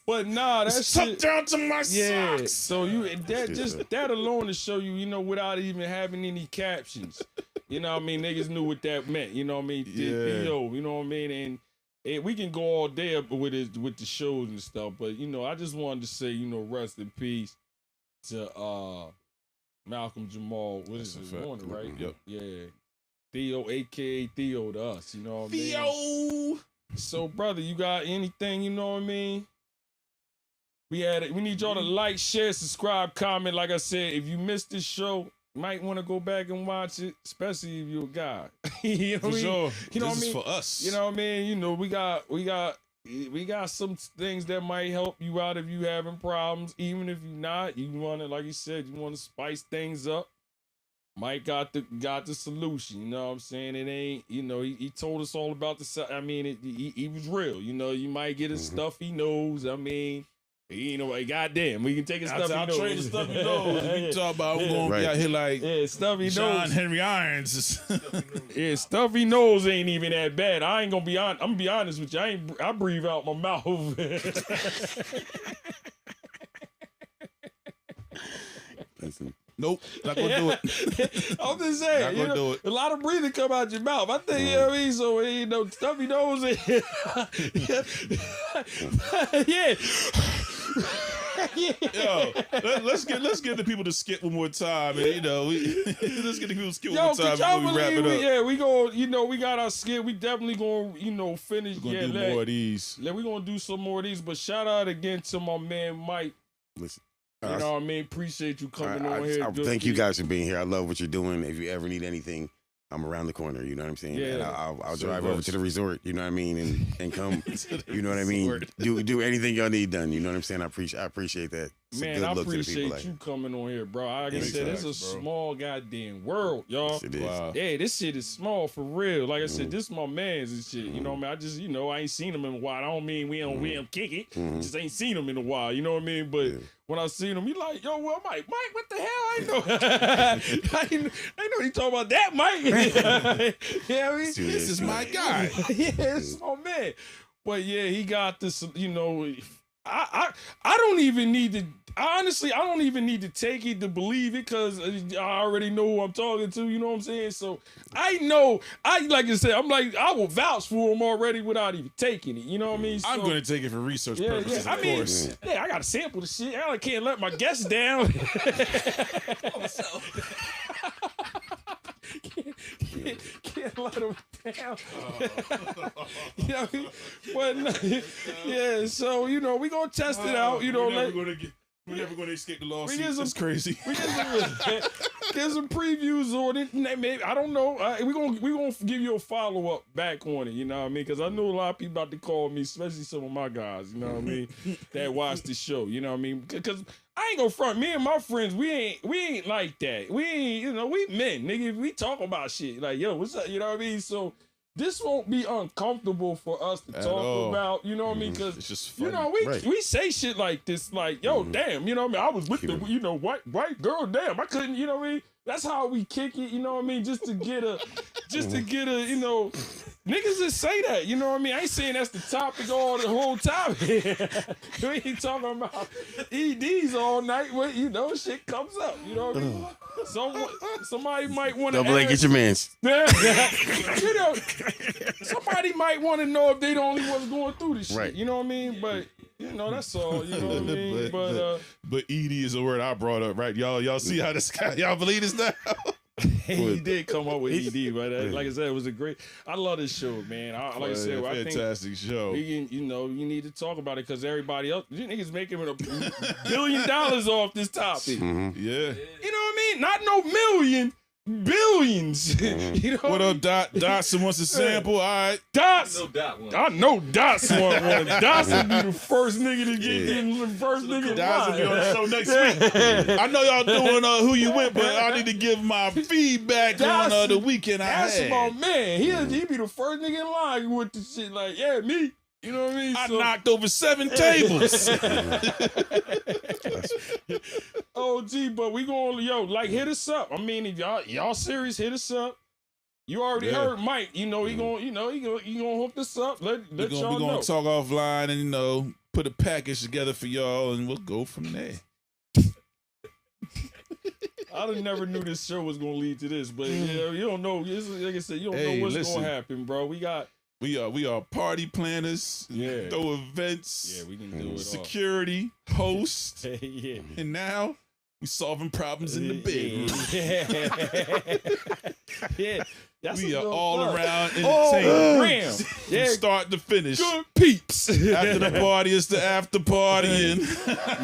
but nah, that's tucked down to my yeah. socks. So that alone to show you, without even having any captions. You know what I mean? Niggas knew what that meant. You know what I mean? Yeah. You know what I mean? And we can go all day with the shows and stuff, but I just wanted to say, rest in peace to Malcolm Jamal. What is his Warner, right? Yep. Yeah. Theo, aka Theo to us. You know what I mean? Theo. So, brother, you got anything? You know what I mean? We need y'all to like, share, subscribe, comment. Like I said, if you missed this show, might want to go back and watch it, especially if you're a guy. You know what I mean? Sure. You know this what I mean? is for us. You know what I mean? We got some things that might help you out if you having problems. Even if you're not, you want to, like you said, you want to spice things up. Mike got the solution. You know what I'm saying? It ain't, he told us all about he was real. You might get his stuffy nose. Goddamn, we can take his stuffy nose. I'll trade the stuffy nose. We talk about we're gonna be out here like stuffy John nose. Henry Irons. Stuffy nose ain't even that bad. I ain't gonna be on. I'm gonna be honest with you. I breathe out my mouth. Listen, Nope, not gonna do it. I'm just saying, Not gonna do it. a lot of breathing come out your mouth. I think, you know what I mean? So, you know, stuffy nose. Yeah. Yo, let's get the people to skip one more time, and you know, let's get the people to skip one Yo, more time could y'all before we wrap it believe up. yeah, we go, you know, we got our skit. We definitely gonna, you know, finish. We're gonna do more of these. We're gonna do some more of these. But shout out again to my man Mike. Listen, You know what I mean? Appreciate you coming on here. I Good thank you people. guys for being here. I love what you're doing. If you ever need anything, I'm around the corner. You know what I'm saying? Yeah. And I'll So drive much. over to the resort. You know what I mean? And come. You know what I mean? Resort. Do anything y'all need done. You know what I'm saying? I appreciate that. It's a Man, good I look to the appreciate people. Like, you coming on here, bro. Like I Yeah, said, it's a facts, bro. small goddamn world, y'all. yes, it is. Wow. Yeah, this shit is small for real. Like I said, this my man's and shit. You know what I mean? I just, you know, I ain't seen him in a while. I don't mean we don't kick it. Just ain't seen him in a while. You know what I mean? But when I seen him, he like, yo, well, Mike, what the hell? I know. I know he talking about that, Mike. Yeah, I mean, This is my guy. yeah, it's my man. But yeah, he got this, you know. I don't even need to. Honestly, I don't even need to take it to believe it because I already know who I'm talking to. You know what I'm saying? So I know. Like I said, I'm like I will vouch for him already without even taking it. You know what I mean? I'm So, gonna take it for research yeah, purposes, yeah. I of mean, course. yeah, I gotta sample the shit. I can't let my guests down. Can't let them down. You know, but yeah, so you know, we gonna test it out. You know, we're never gonna escape the lawsuit. get some- That's crazy. we get some previews on it. Maybe I don't know. We gonna give you a follow up back on it. You know what I mean? Because I know a lot of people about to call me, especially some of my guys. You know what I mean? That watch the show. You know what I mean? Because I ain't gonna front. Me and my friends, we ain't like that. We ain't. You know, we men, nigga. We talk about shit like, yo, what's up? You know what I mean? So this won't be uncomfortable for us to At talk all. about. You know what I mean? Because It's just funny. you know, Right. we say shit like this, like, yo, damn, you know what I mean? I was with the, you know, white girl, damn, I couldn't, you know what I mean? That's how we kick it, you know what I mean? Just to get a, you know, niggas just say that, you know what I mean? I ain't saying that's the topic all the whole time. We ain't talking about EDs all night, but, you know, shit comes up, you know what I mean? Somebody might want to Double A, get your mans. you know, somebody might want to know if they the only ones going through this shit. Right. You know what I mean? But you know, that's all. You know what I mean? But ED is a word I brought up, right? Y'all see how this guy? Y'all believe this now? he did come up with ED, but like I said, it was a great. I love this show, man. Like I said, I think fantastic show. you know, you need to talk about it because everybody else, you niggas making $1 billion off this topic. Yeah. You know what I mean? Not no million, billions. You know What up, Dot? Dotson wants a sample. All right. Dots. No doubt one. I know Dots want one. Dots will be the first nigga to get the first nigga in Dotson will be on the line. show next week. I know y'all doing who you with, but I need to give my feedback on That's- the weekend I That's had. my man. He be the first nigga in line with the shit like, yeah, me. You know what I mean? I So- knocked over 7 tables. Oh, gee, but we gonna hit us up. I mean, if y'all serious, hit us up. You already Yeah. heard Mike. You know he gonna hook us up. Let We're y'all know. gonna talk offline and put a package together for y'all, and we'll go from there. I never knew this show was gonna lead to this, but yeah, you don't know. Like I said, you don't Hey, know what's listen. gonna happen, bro. We We are party planners, Yeah. throw events, yeah, we can do it security, host, all. Yeah. and now we solving problems in the bedroom. Yeah. That's We a are good all plug. around Oh, entertainment. Graham. From Yeah. start to finish. Good peeps. After the party, it's the after partying.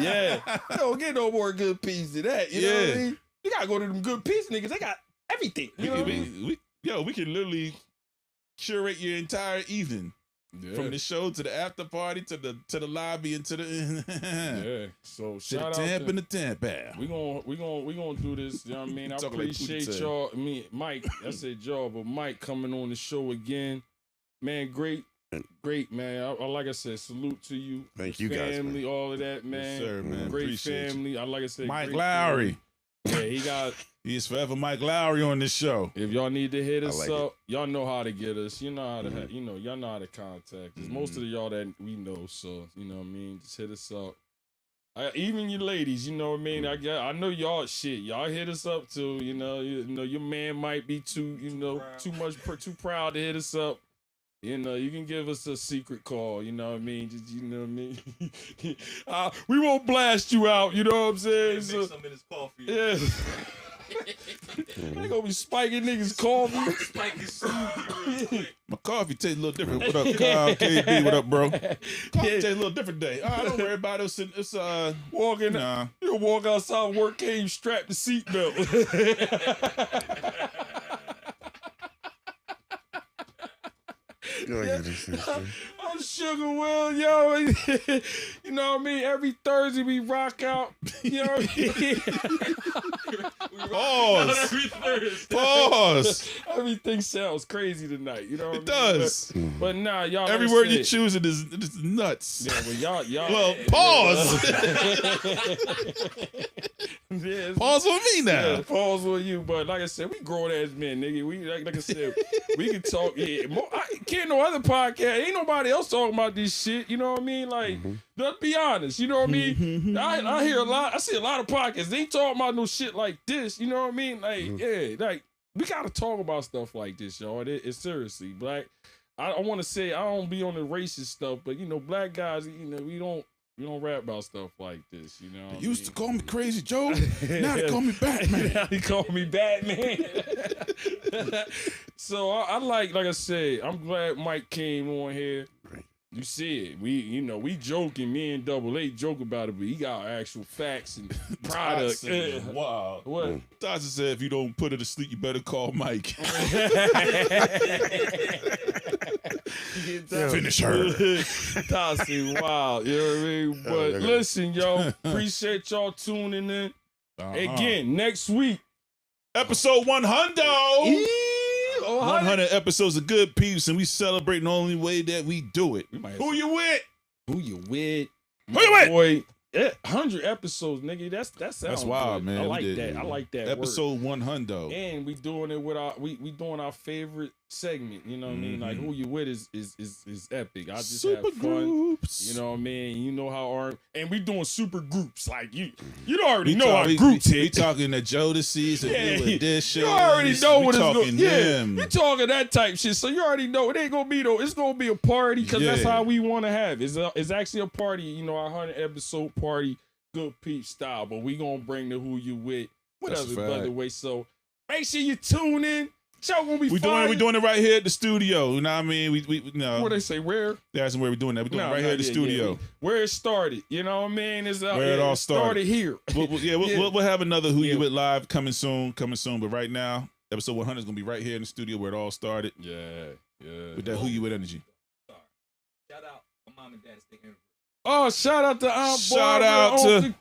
Yeah. You don't get no more good peeps than that. You know what I Yeah. mean? You gotta go to them good peeps niggas. They got everything. You know what I mean? we can literally curate your entire evening. From the show to the after party to the lobby and to the Yeah. So to the shout out tamp to and the tamp out. we gonna do this. You know what I mean? I Talking like appreciate Pootie y'all. I mean, Mike, I said y'all, but Mike coming on the show again. Man, great, man. I like I said, salute to you. Thank your you guys, family, man. all of that, man. sir, man. Great Appreciate you. family. Like I said, Mike great Lowry. family. Yeah, He is forever Mike Lowry on this show. if y'all need to hit us like up, y'all know how to get us. You know how to, y'all know how to contact us. Most of y'all that we know, so you know what I mean. Just hit us up. Even you ladies, you know what I mean. I know y'all shit. Y'all hit us up too. You know, your man might be too too proud to hit us up. You know, you can give us a secret call. You know what I mean. Just, you know what I mean. We won't blast you out. You know what I'm saying. Make some in his coffee. Yeah. They gonna be spiking niggas' coffee. Spike his smoothie. My coffee tastes a little different. What up, Kyle? KB, what up, bro? Coffee tastes a little different today. Don't worry about it. It's walking. nah. You walk outside work, came strapped the seatbelt. Go ahead, man. I'm Sugar Will, yo. You know what I mean? Every Thursday we rock out. You know what I mean? Pause. Every Thursday. Pause. Everything sounds crazy tonight. You know what It I mean? does. But nah, y'all. Every like I word you're said- choosing is nuts. Yeah, well, y'all. Well, pause. Yeah, Pause on me now. Yeah, pause on you. But like I said, we grown ass men, nigga. We like I said, we can talk. Yeah, can't no other podcast. Ain't nobody else talking about this shit. You know what I mean? Like, let's be honest. You know what I mean? I hear a lot. I see a lot of podcasts. They ain't talking about no shit like this. You know what I mean? Like, yeah, like we gotta talk about stuff like this, y'all. It's seriously black. I want to say I don't be on the racist stuff, but you know, black guys, you know, we don't rap about stuff like this, you know. They used to call me Crazy Joe. Now they call me Batman. Now they call me Batman. So I like I said, I'm glad Mike came on here. Right. You see it. We joking. Me and Double A joke about it, but he got actual facts and product. Wow. What? Tasha said, if you don't put her to sleep, you better call Mike. Finish her. Tassi, wow. You know what I mean? But listen, yo, appreciate y'all tuning in. Again, next week. Episode 100. 100 Oh, episodes of Good Peeps, and we celebrating the only way that we do it. Who you with? Who you with? Who you with? Boy, 100 episodes, nigga. That's wild, good. man. I We like did. that. I like that. Episode 100. And we doing it with our we doing our favorite segment. You know what I mean? Like who you with is epic. I just Super have fun. groups. You know what I mean? You know how and we doing super groups. Like you already We know talk- our we- groups we here. talking the Jodeci's and Yeah, New Edition. You already know what it's talking going. Yeah, them. you talking that type shit. So you already know it ain't gonna be though. It's gonna be a party because that's Yeah. how we want to have. It's actually a party. You know, our 100 episode party, Good Peep style. But we gonna bring the who you with, That's a whatever, fact. other way. So make sure you tune in. Show gonna be We doing it right here at the studio. You know what I mean? We no. What they say? Where? That's where we doing that. We doing it No, right no, here at the yeah, studio. yeah. Where it started. You know what I mean? It's out. Where it all started. here. We'll have another Who Yeah. You With live coming soon. But right now, episode 100 is gonna be right here in the studio where it all started Yeah. with that Who You With energy. Shout out my mom and dad's thing. Oh, shout out to Aunt Shout Barbara, out to Uncle-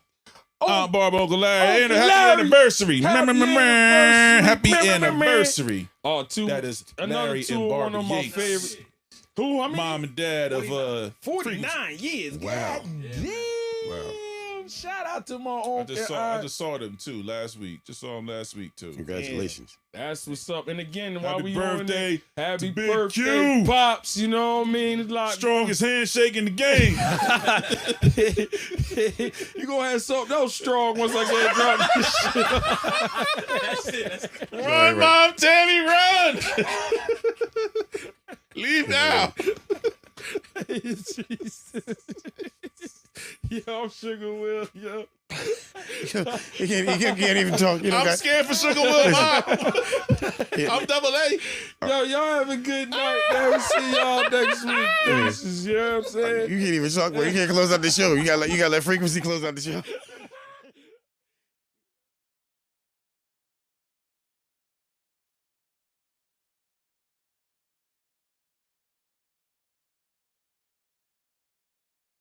Aunt Barbara, Uncle Larry, and a Uncle happy Larry. anniversary. Happy Happy anniversary. anniversary. Oh, two. That is another Larry two. and One Barbara of my Yates. favorite. Who? I mean, Mom and dad of 49 years. Wow. God damn. Shout out to my I uncle. just saw them too last week. Just saw them last week too. Congratulations. That's what's up. And again, while Happy we on there, birthday, happy to Big birthday, Q. Pops. You know what I mean? It's like Strongest handshake in the game. you gonna have something else strong once I get drunk. That's it. That's Run, Mom, Tammy, run! Leave now. Jesus. Yo, I'm Sugar Will. Yo. He can't even talk. You know, I'm guys. scared for Sugar Will, Mom. I'm double A. Yo, y'all have a good night, man. We'll see y'all next week. Deuces, you know what I'm saying? You can't even talk. Bro. You can't close out the show. You gotta let Frequency close out the show.